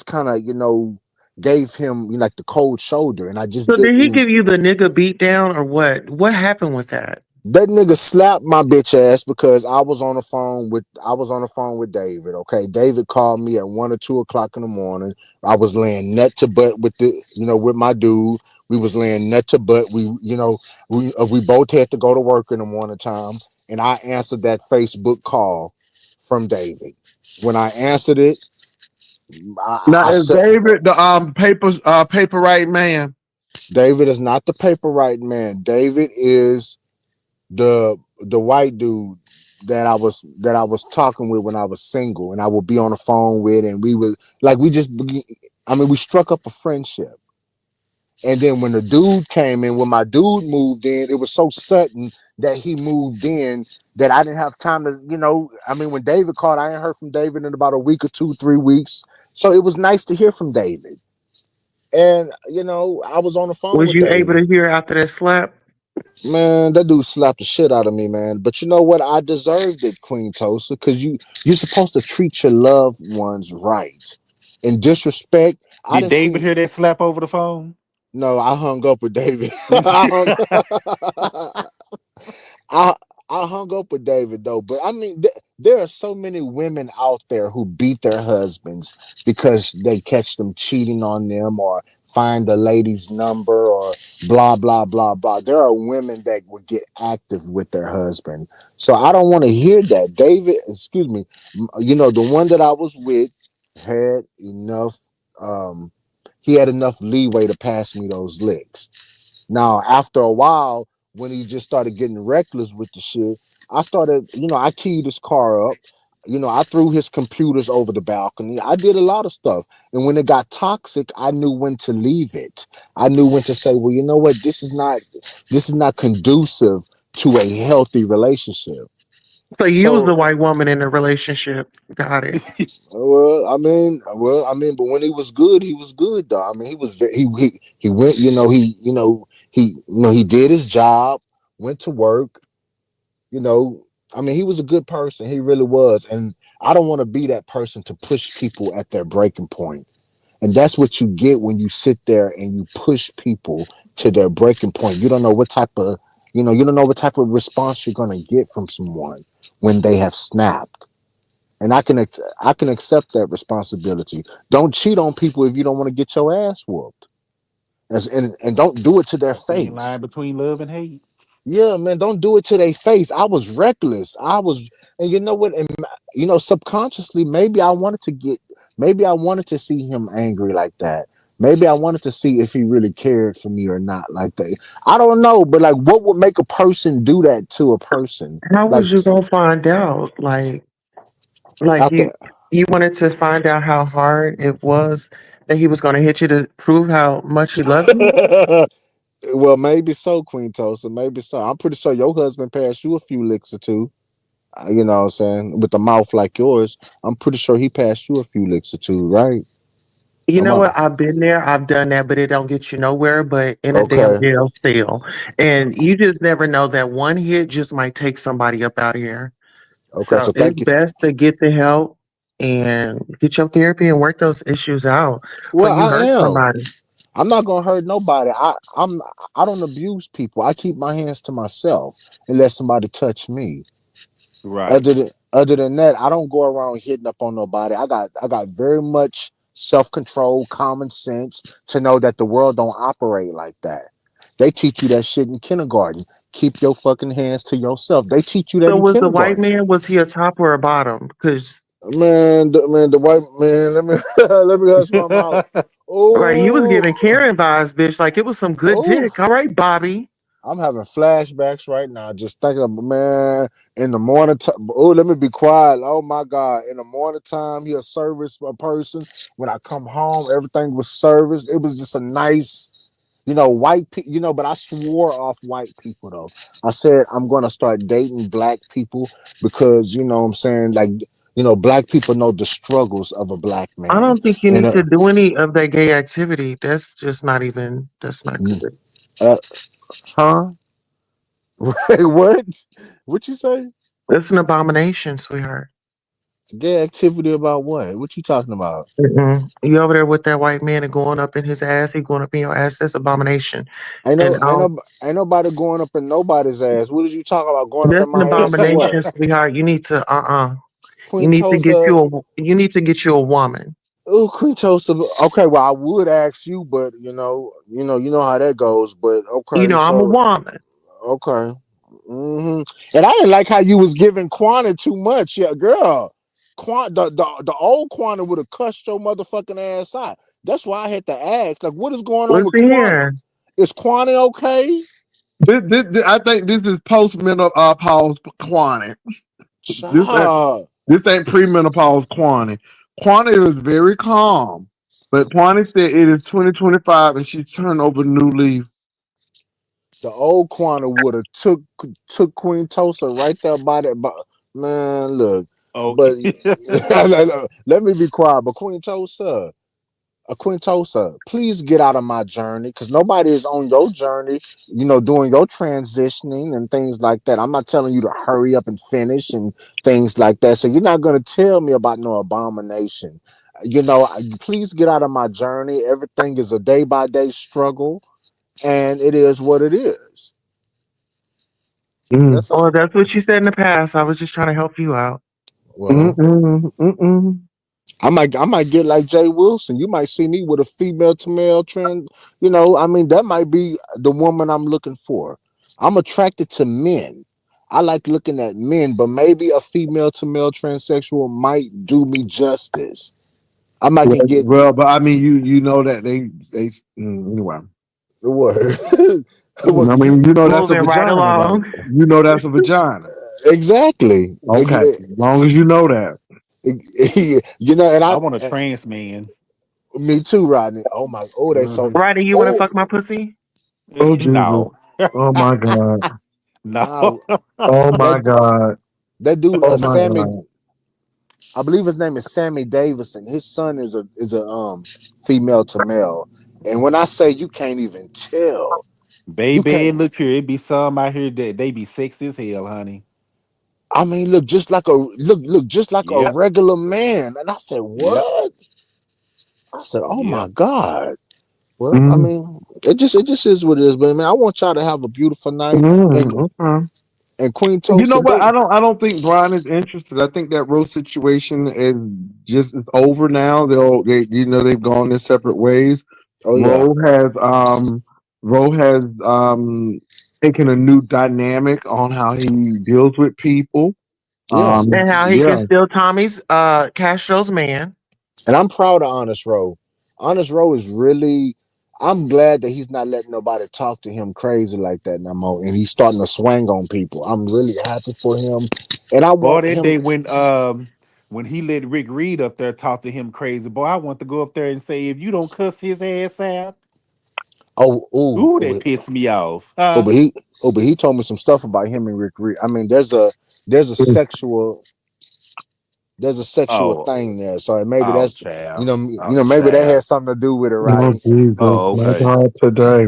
kind of gave him like the cold shoulder, and I just So did he didn't. give you the nigga beat down or what? What happened with that? That nigga slapped my bitch ass because I was on the phone with David. Okay, David called me at 1 or 2 o'clock in the morning. I was laying nut to butt with my dude. We was laying nut to butt. We both had to go to work in the morning time, and I answered that Facebook call from David. When I answered it, Now I is said, David the paper right man? David is not the paper right man. David is the white dude that I was talking with when I was single, and I would be on the phone with, and we would like we struck up a friendship. And then when the dude came in, when my dude moved in, it was so sudden that he moved in that I didn't have time to, when David called, I ain't heard from David in about a week or 2, 3 weeks. So it was nice to hear from David. And, I was on the phone Was with you able David. to hear after that slap? Man, that dude slapped the shit out of me, man. But you know what? I deserved it, Queen Tosa, because you're supposed to treat your loved ones right. In disrespect, I Did didn't David see. hear that slap over the phone? No, I hung up with David. I I I hung up with David though, but I mean, there are so many women out there who beat their husbands because they catch them cheating on them or find the lady's number or blah blah blah blah. There are women that would get active with their husband, so I don't want to hear that. David, excuse me, the one that I was with had enough. Um, he had enough leeway to pass me those licks. Now, after a while, when he just started getting reckless with the shit, I keyed his car up. I threw his computers over the balcony. I did a lot of stuff. And when it got toxic, I knew when to leave it. I knew when to say, well, you know what? This is not conducive to a healthy relationship. So you was So the white woman in the relationship. Got it. but when he was good, he was good though. I mean, he was very, he went, he did his job, went to work, you know. I mean, he was a good person. He really was. And I don't want to be that person to push people at their breaking point. And that's what you get when you sit there and you push people to their breaking point. You don't know what type of response you're going to get from someone when they have snapped. And I can accept that responsibility. Don't cheat on people if you don't want to get your ass whooped, and don't do it to their A thin face. line between love and hate. Yeah, man, don't do it to their face. I was reckless. And you know what? And subconsciously, maybe I wanted to see him angry like that. Maybe I wanted to see if he really cared for me or not like that. I don't know, but like, what would make a person do that to a person? How Like was you gonna find out? Like after. you wanted to find out how hard it was that he was gonna hit you to prove how much he loved you? Well, maybe so, Queen Tosa. Maybe so. I'm pretty sure your husband passed you a few licks or two. You know what I'm saying? With a mouth like yours, I'm pretty sure he passed you a few licks or two, right? You I'm know a, what? I've been there, I've done that, but it don't get you nowhere but in a damn okay. jail cell. And you just never know that one hit just might take somebody up out of here. Okay. So So it's thank you. best to get the help and get your therapy and work those issues out Well, when you I hurt am. somebody. I'm not gonna hurt nobody. I don't abuse people. I keep my hands to myself and let somebody touch me. Right. Other than that, I don't go around hitting up on nobody. I got very much self-control, common sense to know that the world don't operate like that. They teach you that shit in kindergarten. Keep your fucking hands to yourself. They teach you that So in was the white kindergarten. man, was he a top or a bottom? Because Man, the white man. Let me let me hush my mouth. Right, you was Oh, giving Karen vibes, bitch. Like it was some good oh. dick. All right, Bobby. I'm having flashbacks right now, just thinking of man in the morning. Oh, let me be quiet. Oh my God! In the morning time, he a service a person. When I come home, everything was service. It was just a nice, white. But I swore off white people though. I said I'm gonna start dating black people because what I'm saying, like, black people know the struggles of a black I man, don't think you and need to do any of that gay activity. That's just not even. That's not good, uh, huh? what? What you say? That's an abomination, sweetheart. Gay activity about what? What you talking about? Mm-mm. You over there with that white man and going up in his ass? He going up in your ass? That's abomination. Ain't And no, ain't no, ain't nobody going up in nobody's ass. What did you talking about? Going up in that's an my ass for what? abomination, sweetheart. You need to You Queen need to get Tulsa. you need to get you a woman. Oh, Queen Tulsa. Okay, well, I would ask you, but you know how that goes. But You okay, know, I'm a so woman. okay, and I didn't like how you was giving Quanta too much, yeah, girl. The old Quanta would have cussed your motherfucking ass out. That's why I had to ask, like, what is going on with Listen Quanta? here. Is Quanta okay? I think this is postmenopause Quani. This ain't, Child. this ain't premenopause Quani. Quani is very calm, but Quani said it is 2025 and she turned over a new leaf. The old Quanta would have took Queen Tulsa right there by that. Man, look, Oh, but let me be quiet. But Queen Tulsa, please get out of my journey because nobody is on your journey. Doing your transitioning and things like that. I'm not telling you to hurry up and finish and things like that. So you're not gonna tell me about no abomination. Please get out of my journey. Everything is a day by day struggle, and it is what it is. Mm. That's Well, all. that's what you said in the past. I was just trying to help you out. Well, Mm-mm, mm-mm. I might get like Jay Wilson. You might see me with a female to male trend. I mean, that might be the woman I'm looking for. I'm attracted to men. I like looking at men, but maybe a female to male transsexual might do me justice. I might can get But I mean, you know that anyway. what? I What mean, you know that's a Moving right vagina, though. along. You know that's a vagina. exactly. Okay, as long as you know that. And I want a trans man. me too, Rodney. Oh my, oh, they so. Hmm. Ryder, you want to Oh, fuck my pussy? Oh Jesus! No. Oh my God! No. nah, Oh that my God! that dude, Oh my Sammy. God! I believe his name is Sammy Davison. His son is a female to male, and when I say you can't even tell, you Baby, can't. look here. It be some out here that they be sexy as hell, honey. I mean, look just like a Yep. regular man. And I said, Yep. what? I said, oh Yep. my God. Well, I Mm, mean, it just is what it is. But man, I want y'all to have a beautiful night. And okay. and Queen You know Tulsa, what? I don't think Brian is interested. I think that Rose situation is over now. They've gone their separate ways. oh yeah, Ro has Ro has taken a new dynamic on how he deals with people. yeah. And how he can Yeah. steal Tommy's Castro's man. And I'm proud of Honest Row. Honest Row is really. I'm glad that he's not letting nobody talk to him crazy like that no more, and he's starting to swing on people. I'm really happy for him, and I Boy, want that him. day when he let Rick Reed up there talk to him crazy, boy, I want to go up there and say, if you don't cuss his ass out, Oh, oh, ooh, oh, that pissed me off. oh, Huh? but he told me some stuff about him and Rick Reed. I mean, there's a sexual there's a sexual Oh, thing there, so maybe oh, that's child. Oh, maybe that child. has something to do with it, Oh Rodney. Jesus! Oh, My okay. God, today.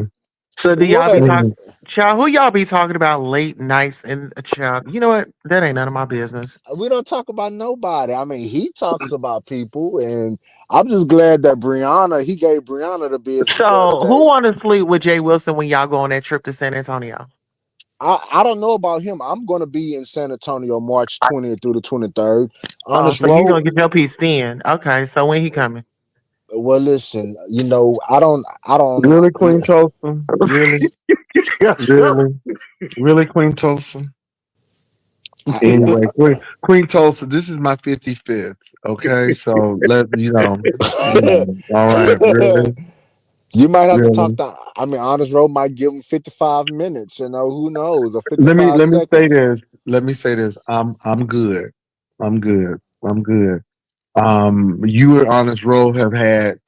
So do y'all be What? talking? Mm, Child, who y'all be talking about late nights in a child? You know what? That ain't none of my business. We don't talk about nobody. I mean, he talks about people, and I'm just glad that he gave Brianna the business the other So who day. want to sleep with Jay Wilson when y'all go on that trip to San Antonio? I don't know about him. I'm going to be in San Antonio March 20th through the 23rd. Oh, Honest so you Road. gonna get your piece then? Okay, so when he coming? Well, listen, I don't, really, Queen Tulsa? Really, really, really, Queen Tulsa? Anyway, Queen Tulsa, this is my 55th. Okay, so all right, really, You might have to talk really. to. I mean, Honest Road might give him 55 minutes. Who knows, or Let me 55 let me say seconds. this. Let me say this. I'm good. I'm good. I'm good. You and Honest Road have had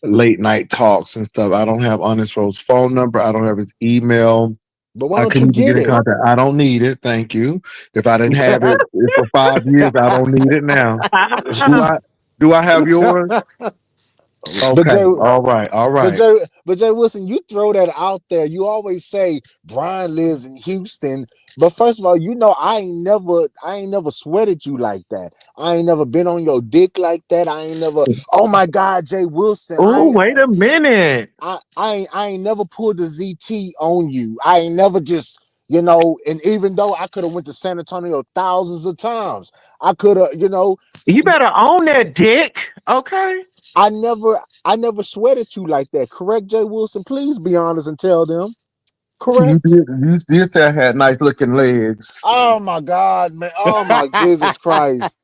late night talks and stuff. I don't have Honest Road's phone number. I don't have his email. But why I don't you couldn't even get get in it? contact. I don't need it. Thank you. If I didn't have it for 5 years, I don't need it now. Do I? Do I have yours? but Okay. Jay, All right. All But right. Jay, but Jay Wilson, you throw that out there. You always say Brian lives in Houston. But first of all, I ain't never sweated you like that. I ain't never been on your dick like that. I ain't never. Oh my God, Jay Wilson. Oh, wait a minute. I ain't never pulled the ZT on you. I ain't never just. And even though I could have went to San Antonio thousands of times, I could have. You better own that dick. Okay. I never sweated you like that. Correct, Jay Wilson? Please be honest and tell them. You Correct. did. You said I had nice looking legs. Oh my God, man. Oh my Jesus Christ.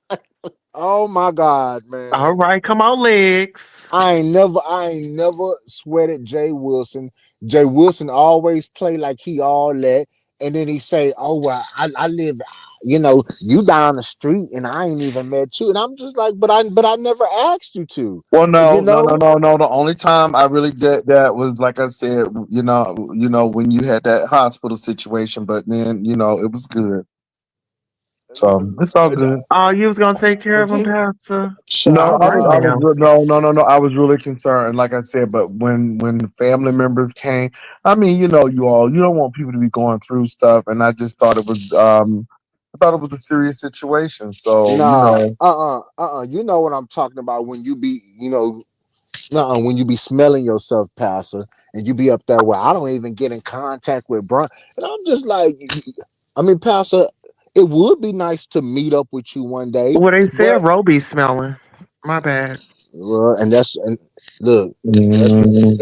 Oh my God, All man. right. Come on, legs. I ain't never sweated Jay Wilson. Jay Wilson always play like he all that. And then he say, oh, well, I live, you down the street and I ain't even met you. And I'm just like, but I never asked you to. Well, You no, no, no, know? no, no. The only time I really did that was, like I said, when you had that hospital situation. But then, it was good. So it's all good. Oh, you was gonna take care of him, Okay. Pastor. No, All right I was now. no, no, no, no. I was really concerned, like I said. But when the family members came, I mean, you don't want people to be going through stuff, and I just thought it was a serious situation. So Nah, You know what I'm talking about when you be, when you be smelling yourself, Pastor, and you be up there where I don't even get in contact with Brian. And I'm just like, I mean, Pastor, it would be nice to meet up with you one day, Well, they said but Roby smelling. My bad. and look, that's mm,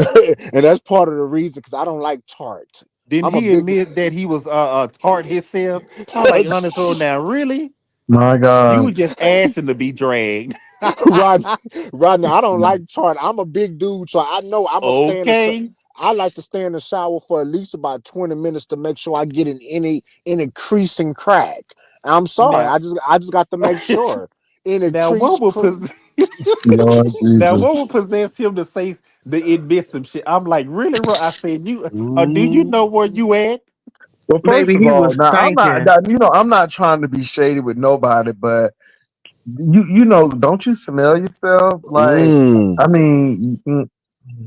and that's part of the reason because I don't like tart. Didn't I'm a he big admit that he was tart himself? I'm like, honest road now, really? my You God, were just asking to be dragged. Rodney, Rodney, I don't like tart. I'm a big dude, so I know I'm gonna stay in the. Okay. I like to stay in the shower for at least about 20 minutes to make sure I get in any crease and crack. I'm sorry, Now, I just got to make sure any now crease. what would Lord now Jesus. what would possess him to say the admit some shit? I'm like, really, bro? I said, do you Ooh, know where you at? Well, first Baby, of he all, was now stinking. I'm not trying to be shady with nobody, but don't you smell yourself? Like, mm. I mean,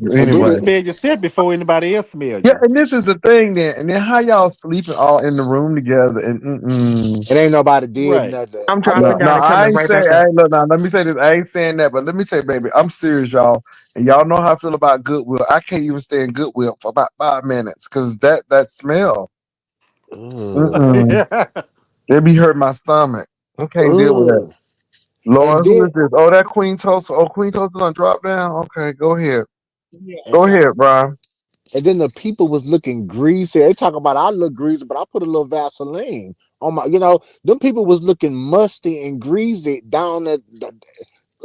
And then You anyway. it, smell yourself before anybody else smell Yeah, you. and this is the thing then, and then how y'all sleeping all in the room together and it ain't nobody did Right. nothing. I'm I no, dropping bet. no, down and I coming ain't right say back I up. ain't look now. Let me say this. I ain't saying that, but let me say, baby, I'm serious, y'all, and y'all know how I feel about Goodwill. I can't even stay in Goodwill for about 5 minutes because that smell, Ugh. mm-mm, it be hurting my stomach. I can't deal with that. Ugh. And Lord, who then is this? Oh, that Queen Tulsa. Oh, Queen Tulsa done drop down. Okay, go ahead. and, Go ahead, Brian. and then the people was looking greasy. They talk about I look greasy, but I put a little Vaseline on my. Them people was looking musty and greasy down at.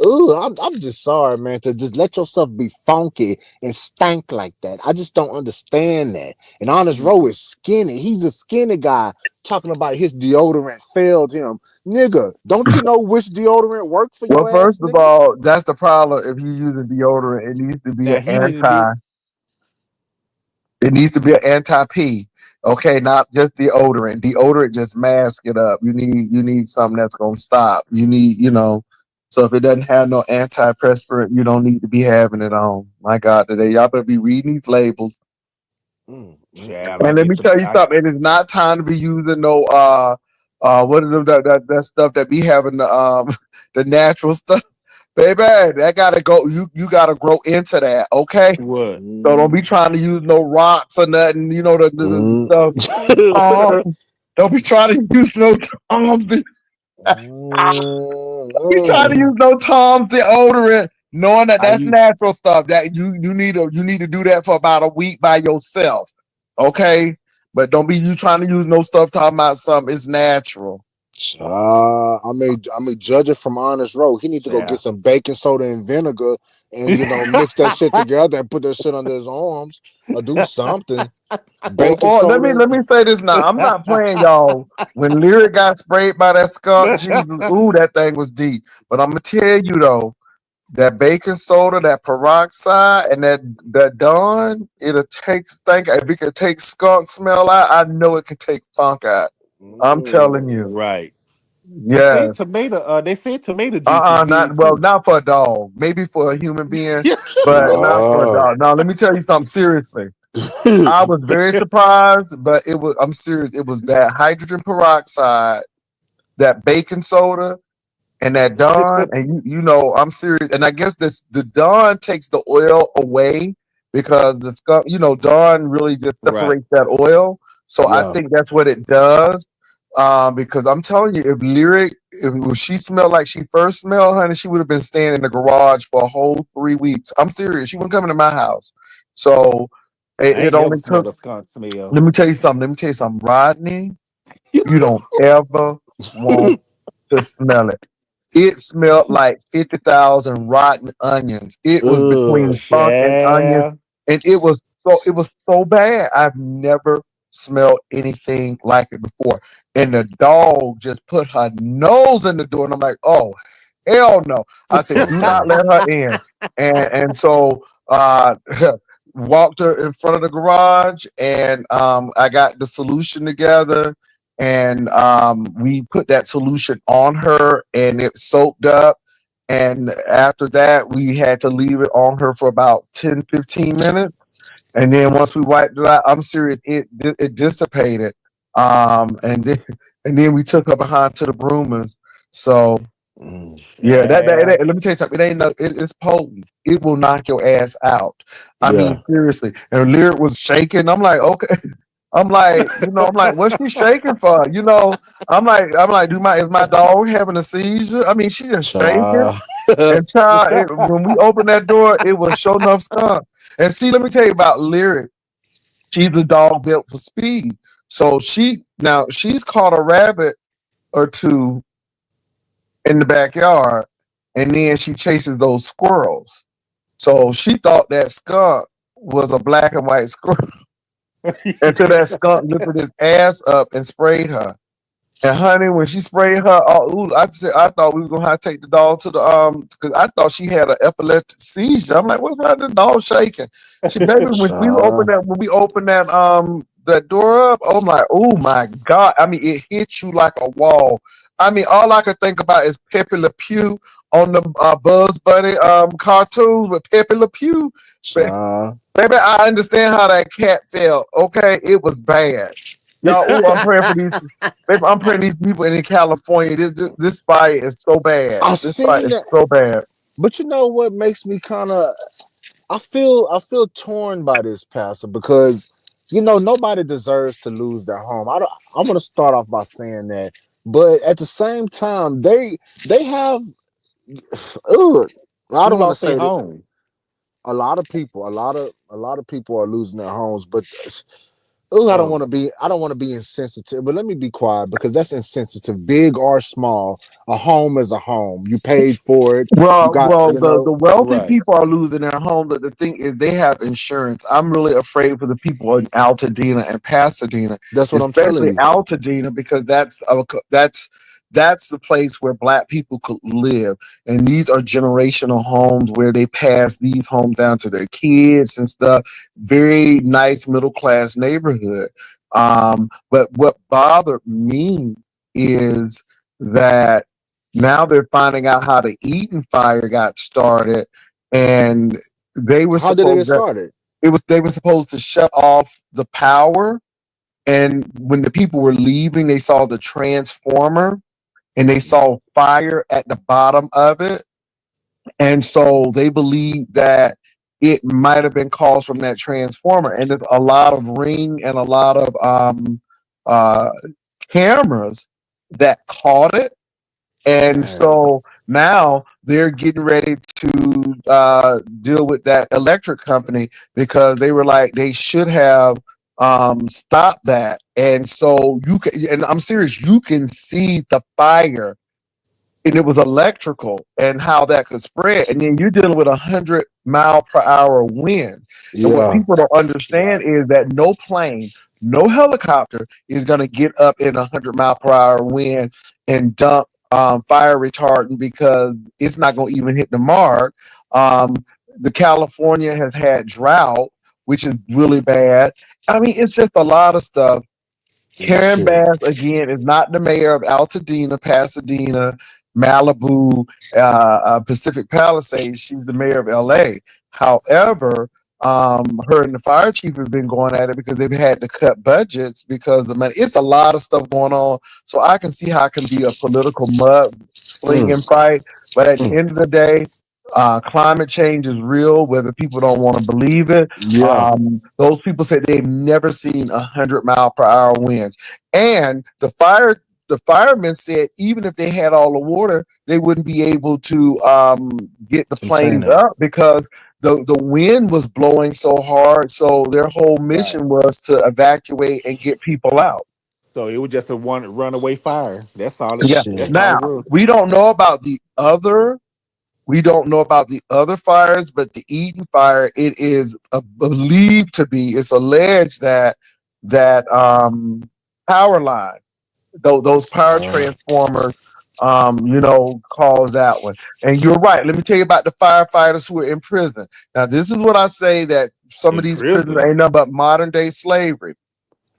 I'm just sorry, man, to just let yourself be funky and stank like that. I just don't understand that. And Honest Rowe is skinny. He's a skinny guy talking about his deodorant failed him. Nigga, don't you know which deodorant worked for Well, your ass, first of nigga? all, that's the problem. If you're using deodorant, it needs to be an Now he didn't admit. anti. It needs to be an anti P. Okay, not just deodorant. Deodorant just mask it up. You need something that's gonna stop. So if it doesn't have no antiperspirant, you don't need to be having it on. My God, today y'all better be reading these labels. Mm, mm, Child, I And let me get tell you to something. It is not time to be using no what is that stuff that be having the the natural stuff, baby. That gotta go. You gotta grow into that. Okay. what? So don't be mm, trying to use no rocks or nothing. The mm. stuff. Don't be trying to use no Toms. Be trying to Mm. use no Toms deodorant, knowing that I that's use natural stuff. That you need to do that for about a week by yourself. Okay, but don't be you trying to use no stuff talking about something. It's natural. Judge it from Honest Road. He need to go get Yeah. some baking soda and vinegar, and mix that shit together and put that shit under his arms, or do something. Baking Or let me soda. let me say this now. I'm not playing, y'all. When Lyric got sprayed by that skunk, Jesus, ooh, that thing was deep. But I'm gonna tell you though, that baking soda, that peroxide, and that Dawn, it'll take. Think if it could take skunk smell out, I know it can take funk out. I'm telling you, Right. They said yes. tomato. They said tomato juice is Not good well, too. not for a dog. Maybe for a human being, but not for a Child. dog. Now, let me tell you something seriously. I was very surprised, but it was. I'm serious. It was that hydrogen peroxide, that baking soda, and that Dawn, and I'm serious. And I guess the Dawn takes the oil away because the skunk, Dawn really just Right. separates that oil. So I Yeah. think that's what it does. Because I'm telling you, if she smelled like she first smelled, honey, she would have been staying in the garage for a whole 3 weeks. I'm serious. She wasn't coming to my house. So I it ain't never only smelled took. a skunk smell. Let me tell you something. Let me tell you something, Rodney. You don't ever want to smell it. It smelled like 50,000 rotten onions. It was between Ugh. skunk and onions, Yeah. and it was so bad. I've never smelled anything like it before. And the dog just put her nose in the door, and I'm like, oh hell no. I said, do not Mm-mm. let her in. And so walked her in front of the garage, and I got the solution together, and we put that solution on her, and it soaked up. And after that, we had to leave it on her for about 10-15 minutes. And then once we wiped it out, I'm serious, it dissipated. And then we took her behind to the groomers. So Mm. yeah, Yeah. let me tell you something. It ain't no, it's potent. It will knock your ass out. I mean, Yeah. seriously. And Lyric was shaking. I'm like, okay. I'm like, what's she shaking for? Is my dog having a seizure? I mean, she just shaking. Child. And child, when we opened that door, it was sure enough skunk. And see, let me tell you about Lyric. She's a dog built for speed. So she's caught a rabbit or two in the backyard, and then she chases those squirrels. So she thought that skunk was a black and white squirrel until that skunk lifted his ass up and sprayed her. And honey, when she sprayed her, I thought we were gonna have to take the dog to the because I thought she had an epileptic seizure. I'm like, what's wrong with the dog shaking? She baby, Child. when we opened that door up, oh my god! I mean, it hit you like a wall. I mean, all I could think about is Pepe Le Pew on the Bugs Bunny cartoons with Pepe Le Pew. Child. Baby, I understand how that cat felt. Okay, it was bad. Y'all, ooh, I'm praying for these. Baby, I'm praying these people in California. This fire is so bad. I This fire seen is that, so bad. but you know what makes me kind of I feel torn by this, Pastor, because nobody deserves to lose their home. I'm gonna start off by saying that, but at the same time, they have. Ugh, I Who don't want to lost their say that home? a lot of people are losing their homes, but oh, Oh, I don't want to be insensitive, but let me be quiet because that's insensitive. Big or small, a home is a home. You paid for it. You got, The wealthy right. people are losing their home, but the thing is, they have insurance. I'm really afraid for the people in Altadena and Pasadena, that's what I'm telling especially you. Altadena, because that's the place where Black people could live, and these are generational homes where they pass these homes down to their kids and stuff. Very nice middle class neighborhood. But what bothered me is that now they're finding out how the Eden fire got started, and they were How did it get supposed to started? they were supposed to shut off the power. And when the people were leaving, they saw the transformer and they saw fire at the bottom of it. And so they believe that it might have been caused from that transformer. And there's a lot of ring and a lot of uh, cameras that caught it, and Dang. so now they're getting ready to deal with that electric company because they were like they should have stop that. And so you can, and I'm serious, you can see the fire, and it was electrical and how that could spread. And then you're dealing with 100-mile-per-hour winds. And what Yeah. people don't understand Right. is that no plane, no helicopter is going to get up in 100-mile-per-hour wind and dump fire retardant, because it's not going to even hit the mark. Um, the California has had drought, which is really bad. I mean, it's just a lot of stuff. Karen Shit. Bass again is not the mayor of Altadena, Pasadena, Malibu, Pacific Palisades. She's the mayor of LA. However, her and the fire chief have been going at it because they've had to cut budgets because of money. It's a lot of stuff going on. So I can see how it can be a political mud Mm, slinging fight. But at the mm. end of the day, climate change is real, whether people don't want to believe it. Yeah. Those people said they've never seen 100-mile-per-hour winds, and the firemen said even if they had all the water, they wouldn't be able to get the Contain planes it. up because the wind was blowing so hard. So their whole Right. mission was to evacuate and get people out. So it was just a one runaway fire. That's all it. Yeah. Shit. That's all it Now was. we don't know about the other fires, but the Eden fire, it is believed to be, it's alleged that power line, those power Uh, transformers, caused that one. And you're right. Let me tell you about the firefighters who are in prison. Now, this is what I say, that some of In these prisons prison. ain't nothing but modern day slavery.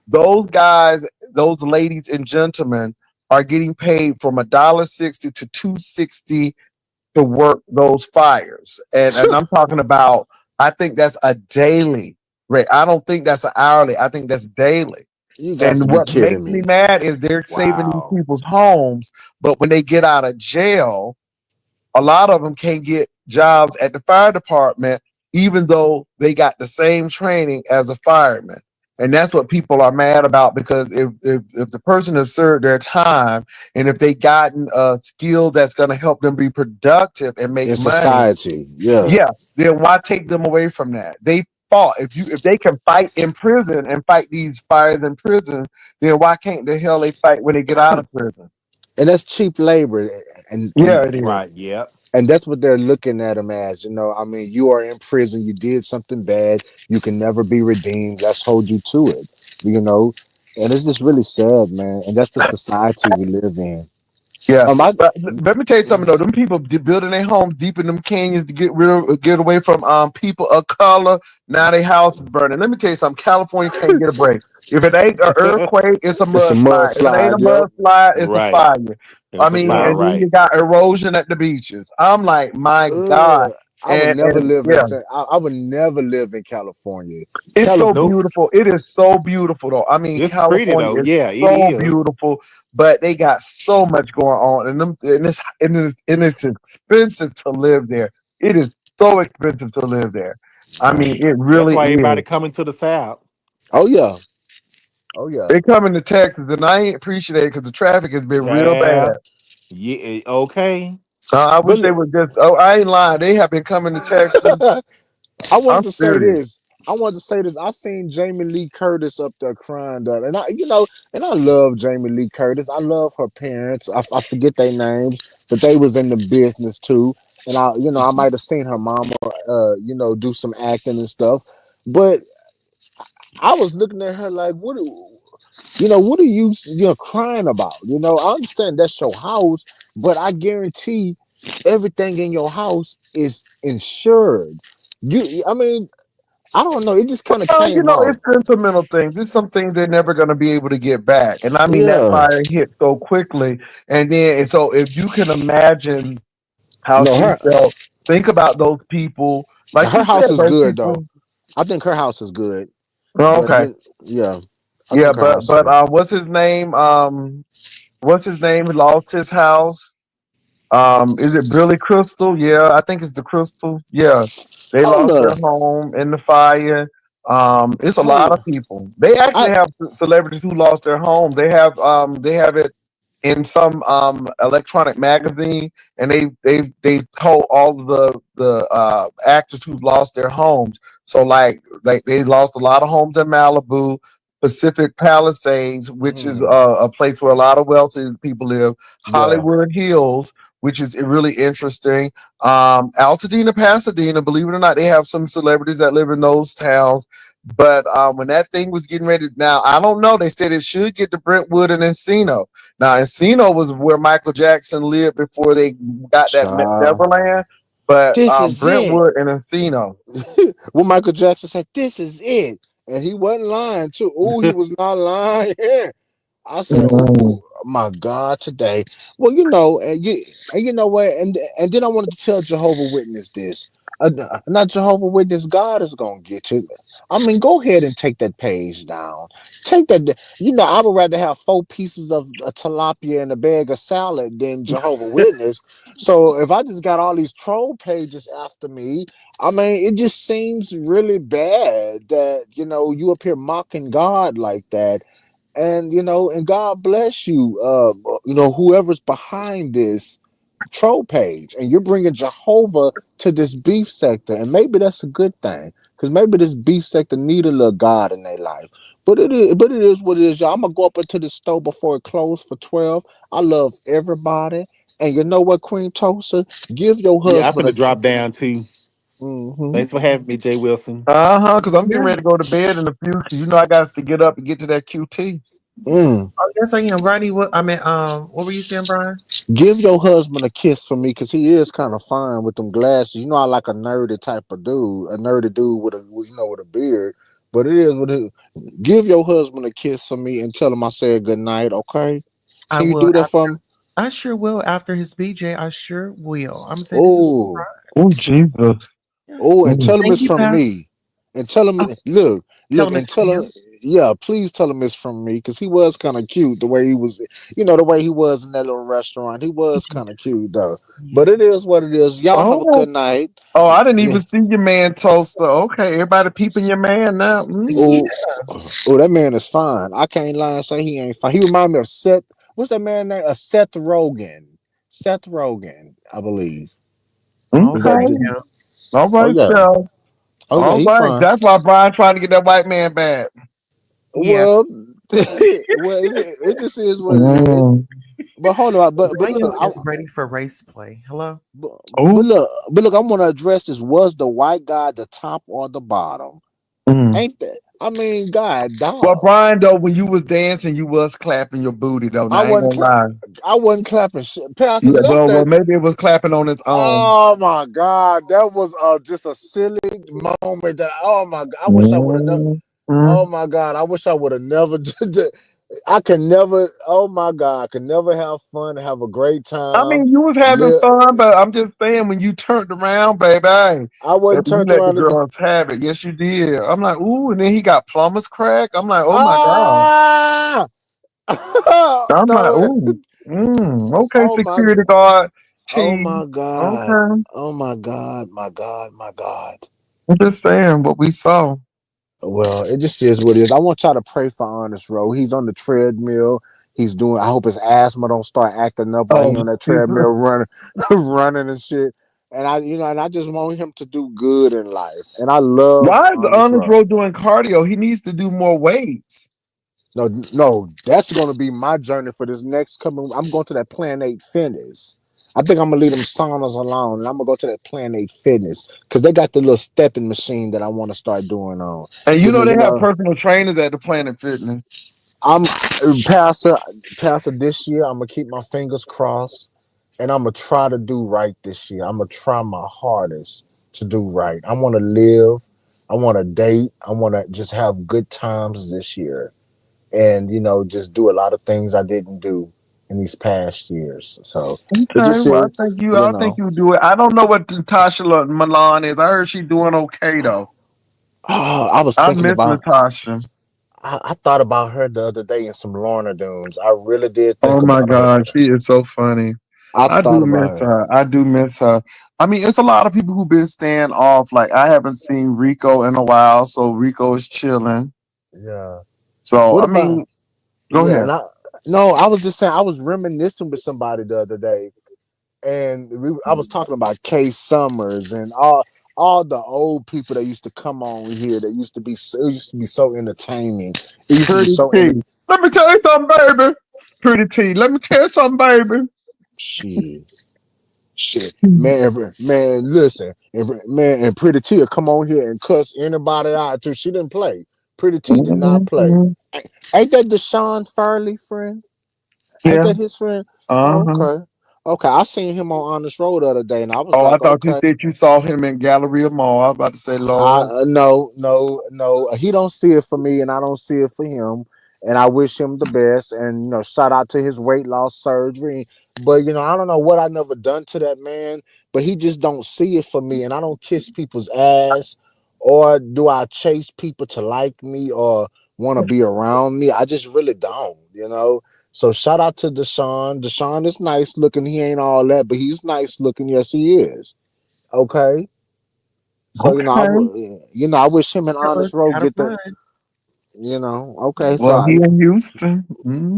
Those guys, those ladies and gentlemen are getting paid from $1.60 to $2.60 to work those fires. And I'm talking about, I think that's a daily rate. I don't think that's an hourly. I think that's daily. you got to And be what kidding makes me me. mad is they're saving these Wow. people's homes, but when they get out of jail, a lot of them can't get jobs at the fire department, even though they got the same training as a fireman. And that's what people are mad about, because if the person has served their time, and if they gotten a skill that's going to help them be productive and make In money, society. Yeah. yeah, then why take them away from that? They fought. If they can fight in prison and fight these fires in prison, then why can't the hell they fight when they get out of prison? And that's cheap labor. And Yeah, and it is. Right. Yep. and that's what they're looking at them as. I mean, you are in prison, you did something bad, you can never be redeemed. Let's hold you to it. You know, and it's just really sad, man. And that's the society we live in. Yeah, I but let me tell you something though. Them people building their homes deep in them canyons to get away from people of color. Now their house is burning. Let me tell you something. California can't get a break. If it ain't an earthquake, it's a it's a mudslide. If it ain't a mudslide. Yep. mudslide, it's a Right. fire. I It's a mean, fire. Yeah. and then Right. you got erosion at the beaches. I'm like, my God. Ugh, I would never And live in. yeah, I would never live in California. it's so California. Nope. beautiful. It is so beautiful though. I mean, It's pretty California though. is Yeah, it so is. beautiful, but they got so much going on, and it's expensive to live there. It is so expensive to live there. I Right. mean, it That's really why is. everybody coming to the south. Oh yeah. Oh yeah. They coming to Texas, and I ain't appreciate it because the traffic has been real Yeah. bad. Yeah. Okay. I wish But they would just. Oh, I ain't lying. They have been coming to Texas. I wanted I'm to say serious. this. I wanted to say this. I seen Jamie Lee Curtis up there crying, that, and and I love Jamie Lee Curtis. I love her parents. I forget their names, but they was in the business too. And I might have seen her mama, do some acting and stuff. But I was looking at her like, what are you're crying about? I understand that's your house, but I guarantee everything in your house is insured. I mean, I don't know. It just kind of came It's off. sentimental things. It's some things they're never going to be able to get back. And I mean, that Yeah. fire hit so quickly. And so if you can imagine how No, she her felt, think about those people. Like her you said, house is those good though. people. I think her house is good. Oh, But okay. then, yeah, I Yeah, think her but house is but good. what's his name? What's his name? He lost his house. Is it Billy Crystal? Yeah, I think it's the Crystal. Yeah, they Hold lost their up, home in the fire. It's a lot hold of up. people. They I actually have celebrities who lost their home. They have it. in some electronic magazine, and they've told all of the actors who've lost their homes. So like they lost a lot of homes in Malibu, Pacific Palisades, which is Mm, a place where a lot of wealthy people live, yeah. Hollywood Hills, which is really interesting. Altadena, Pasadena, believe it or not, they have some celebrities that live in those towns. But when that thing was getting ready, now I don't know. They said it should get to Brentwood and Encino. Now Encino was where Michael Jackson lived before they got that Child. Neverland. But This is it. Brentwood and Encino. When Michael Jackson said, "This is it," and he wasn't lying too. Oh, he was not lying. I said, Mm. "Oh my God, today." Well, and you know what, and then I wanted to tell Jehovah Witness this. Not Jehovah Witness. God is gonna get you. I mean, go ahead and take that page down. Take that. I would rather have 4 pieces of tilapia and a bag of salad than Jehovah Witness. So if I just got all these troll pages after me, I mean, it just seems really bad that you up here mocking God like that, and God bless you, whoever's behind this troll page, and you're bringing Jehovah to this beef sector, and maybe that's a good thing, because maybe this beef sector need a little God in their life. But it is what it is, y'all. I'm gonna go up into the store before it closed for 12. I love everybody, and you know what, Queen Tulsa, give your Yeah, I husband finna a. drop down too. Mm-hmm. Thanks for having me, Jay Wilson. Because I'm getting Yeah. ready to go to bed in a few. Because I got to get up and get to that QT. Mm. Oh, yes, I am. Ronnie, what were you saying, Brian? Give your husband a kiss for me, because he is kind of fine with them glasses. I like a nerdy type of dude, a nerdy dude with a beard. But it is what it. Give your husband a kiss for me and tell him I said good night. Okay? I Can you will. do that for me? I sure will after his BJ. I sure will. I'm saying this is Oh, Oh Jesus! yes. oh, and Mm. tell him Thank it's you, from Pastor. me. And tell him, Oh, tell look, him it's and from tell him, you. yeah, please tell him it's from me, because he was kind of cute the way he was, the way he was in that little restaurant. He was Yeah. kind of cute though. But Yeah. it is what it is. Y'all have a Oh, good night. oh! I didn't Yeah. even see your man Tulsa. Okay, everybody peeping your man now. Yeah. Oh, oh, that man is fine. I can't lie and say he ain't fine. He remind me of Seth. What's that man name? Seth Rogen. Seth Rogen, I believe. Is that Okay. Okay, dude? Yeah. all Oh right, yeah. y'all. Oh yeah, All he right, fine. that's why Brian trying to get that white man back. Yeah. Well, well, it just is what it is. Mm. But hold on, but Brian look, is ready for race play. Hello. but look, I'm gonna address this. Was the white guy the top or the bottom? Oh. Ain't that? I mean, God, Well, dog. Brian, though, when you was dancing, you was clapping your booty, though. I Now, I ain't wasn't. gonna lie. I wasn't clapping shit. Pastor, Yeah, let well, that. maybe it was clapping on its own. Oh my God, that was just a silly moment. That oh my God, I wish I would have never. Mhm. Oh my God, I wish I would have never. I can never. Oh my God, I can never have fun, have a great I time. mean, you was having Live. fun, but I'm just saying, when you turned around, baby, I baby, wasn't you turned let the around to. girls have it. Yes, you did. I'm like, ooh, and then he got plumber's crack. I'm like, oh my God. Ah, I'm like, no. ooh, okay, Oh my. security guard Oh team. my God. Okay. Oh my God. My God. My God. I'm just saying what we saw. Well, it just is what it is. I want y'all to pray for Honest Row. He's on the treadmill. He's doing. I hope his asthma don't start acting up while Oh, he on that Jesus. treadmill running, running and shit. And I just want him to do good in life. And I love Why is Honest Honest Row. Road doing cardio? He needs to do more weights. No, no, that's gonna be my journey for this next coming. I'm going to that Plan 8 Fitness. I think I'm gonna leave them saunas alone, and I'm gonna go to that Plan 8 Fitness, because they got the little stepping machine that I want to start doing on. And Give me, they have personal trainers at the Planet Fitness. I'm pastor, pastor. This year, I'm gonna keep my fingers crossed, and I'm gonna try to do right this year. I'm gonna try my hardest to do right. I want to live. I want to date. I want to just have good times this year, and just do a lot of things I didn't do in these past years. So it Okay, just well, is, I think you do it. I don't know what Natasha Milan is. I heard she doing okay though. I was I thinking miss about. Natasha. I thought about her the other day in some Lorna Dunes. I really did Oh think my about her. God, she is so funny. I I thought do about miss her. her. I do miss her. I mean, it's a lot of people who've been staying off. Like I haven't seen Rico in a while, so Rico is chilling. Yeah. So What I about? mean, go Yeah, ahead. and No, I was just saying I was reminiscing with somebody the other day, and I was talking about Kay Summers and all the old people that used to come on here that used to be it used to be so entertaining. It used to be Pretty so T. Let me tell you something, baby. Pretty T. Let me tell you something, baby. shit. Shit, man, listen, and Pretty T will come on here and cuss anybody out too. She didn't play. Pretty T did not play. Mhm. Ain't that Deshaun Farley friend? Ain't Yeah. that his friend? Oh, Uh-huh. okay. Okay, I seen him on Honest Road the other day, and I was Oh, I like, thought you okay. said you saw him in Galleria Mall. I was about to say, I Lord. no. He don't see it for me, and I don't see it for him. And I wish him the best. And shout out to his weight loss surgery. But I don't know what I never done to that man. But he just don't see it for me. And I don't kiss people's ass, or do I chase people to like me or want to be around me. I just really don't. So shout out to Deshaun. Deshaun is nice looking. He ain't all that, but he's nice looking. Yes, he is. Okay. So Okay. I wish him and Honest Road Gotta get the, run. okay. So Well, he in Houston.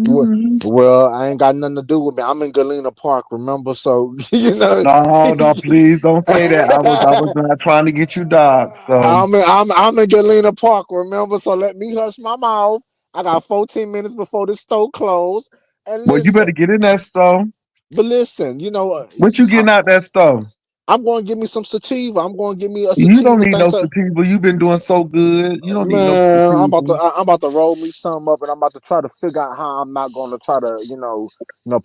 well, Hmm. well, I ain't got nothing to do with me. I'm in Galena Park, remember? So No, no, please don't say that. I was not trying to get you doxxed. So, I'm in Galena Park, remember? So let me hush my mouth. I got 14 minutes before the store closed. And well, you better listen, get in that store. but listen, What you getting out that store? I'm going to give me some sativa. I'm going to give me a You don't sativa. need no Thanks. sativa. You've been doing so good. You don't need no Man, sativa. I'm about to roll me something up, and I'm about to try to figure out how I'm not going to try to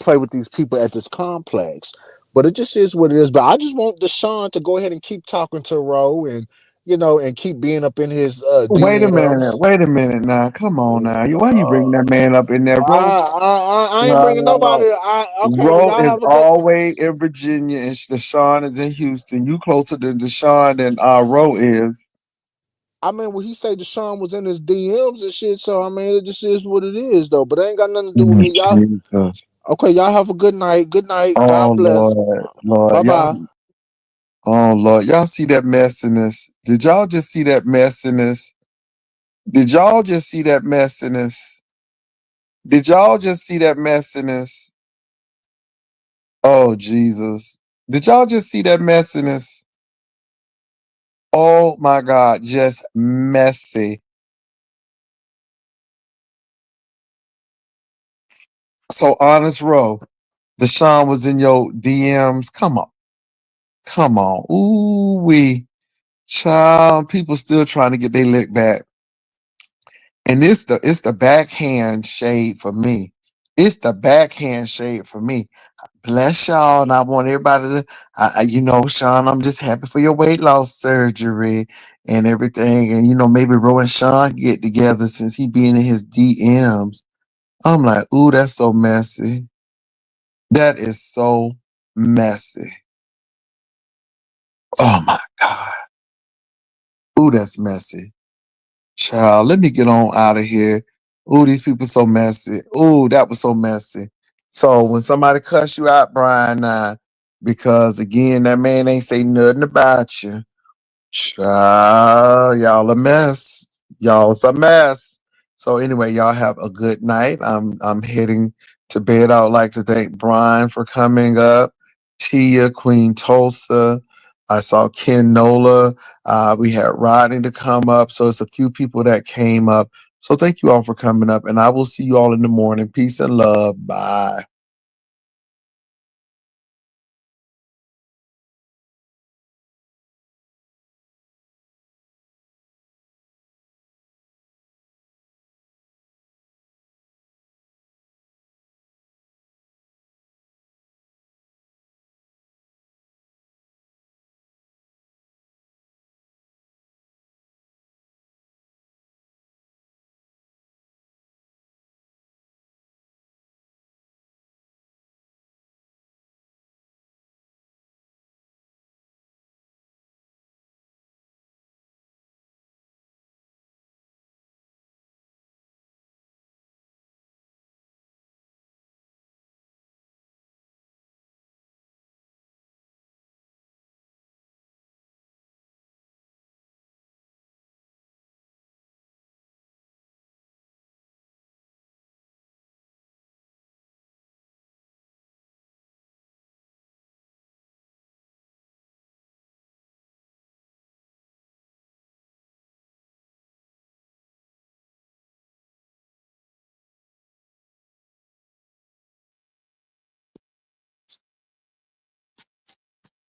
play with these people at this complex. But it just is what it is. But I just want Deshaun to go ahead and keep talking to Ro, and and keep being up in his Wait a minute. DMs. Wait a minute now. Come on now. Why you bringing that man up in there, bro? I ain't bringing nobody. Okay, well Ro y'all is have a good. always in Virginia and Deshaun is in Houston. You closer to Deshaun than Ro is. I mean, well, he say Deshaun was in his DMs and shit. So I mean, it just is what it is, though. But it ain't got nothing to do with Oh, me, y'all. Jesus. Okay, y'all have a good night. Good night. Oh God bless. Lord. Bye Lord. Y'all bye. oh Lord. Y'all see that messiness. Did y'all just see that messiness? Did y'all just see that messiness? Did y'all just see that messiness? Oh Jesus. Did y'all just see that messiness? Oh my God, just messy. So honest Row, Deshaun was in your DMs. Come on. Come on. Ooh wee. Child, people still trying to get their lick back. And it's the backhand shade for me. It's the backhand shade for me. Bless y'all, and I want everybody to, Sean, I'm just happy for your weight loss surgery and everything. And maybe Ro and Sean get together since he being in his DMs. I'm like, ooh, that's so messy. That is so messy. Oh my God. Ooh, that's messy. Child, let me get on out of here. Ooh, these people so messy. Ooh, that was so messy. So when somebody cuss you out, Brian, because again, that man ain't say nothing about you. Child, y'all a mess. Y'all's a mess. So anyway, y'all have a good night. I'm heading to bed. I would like to thank Brian for coming up, Tia, Queen Tulsa. I saw Ken Nola. We had Rodney to come up. So it's a few people that came up. So thank you all for coming up, and I will see you all in the morning. Peace and love. Bye.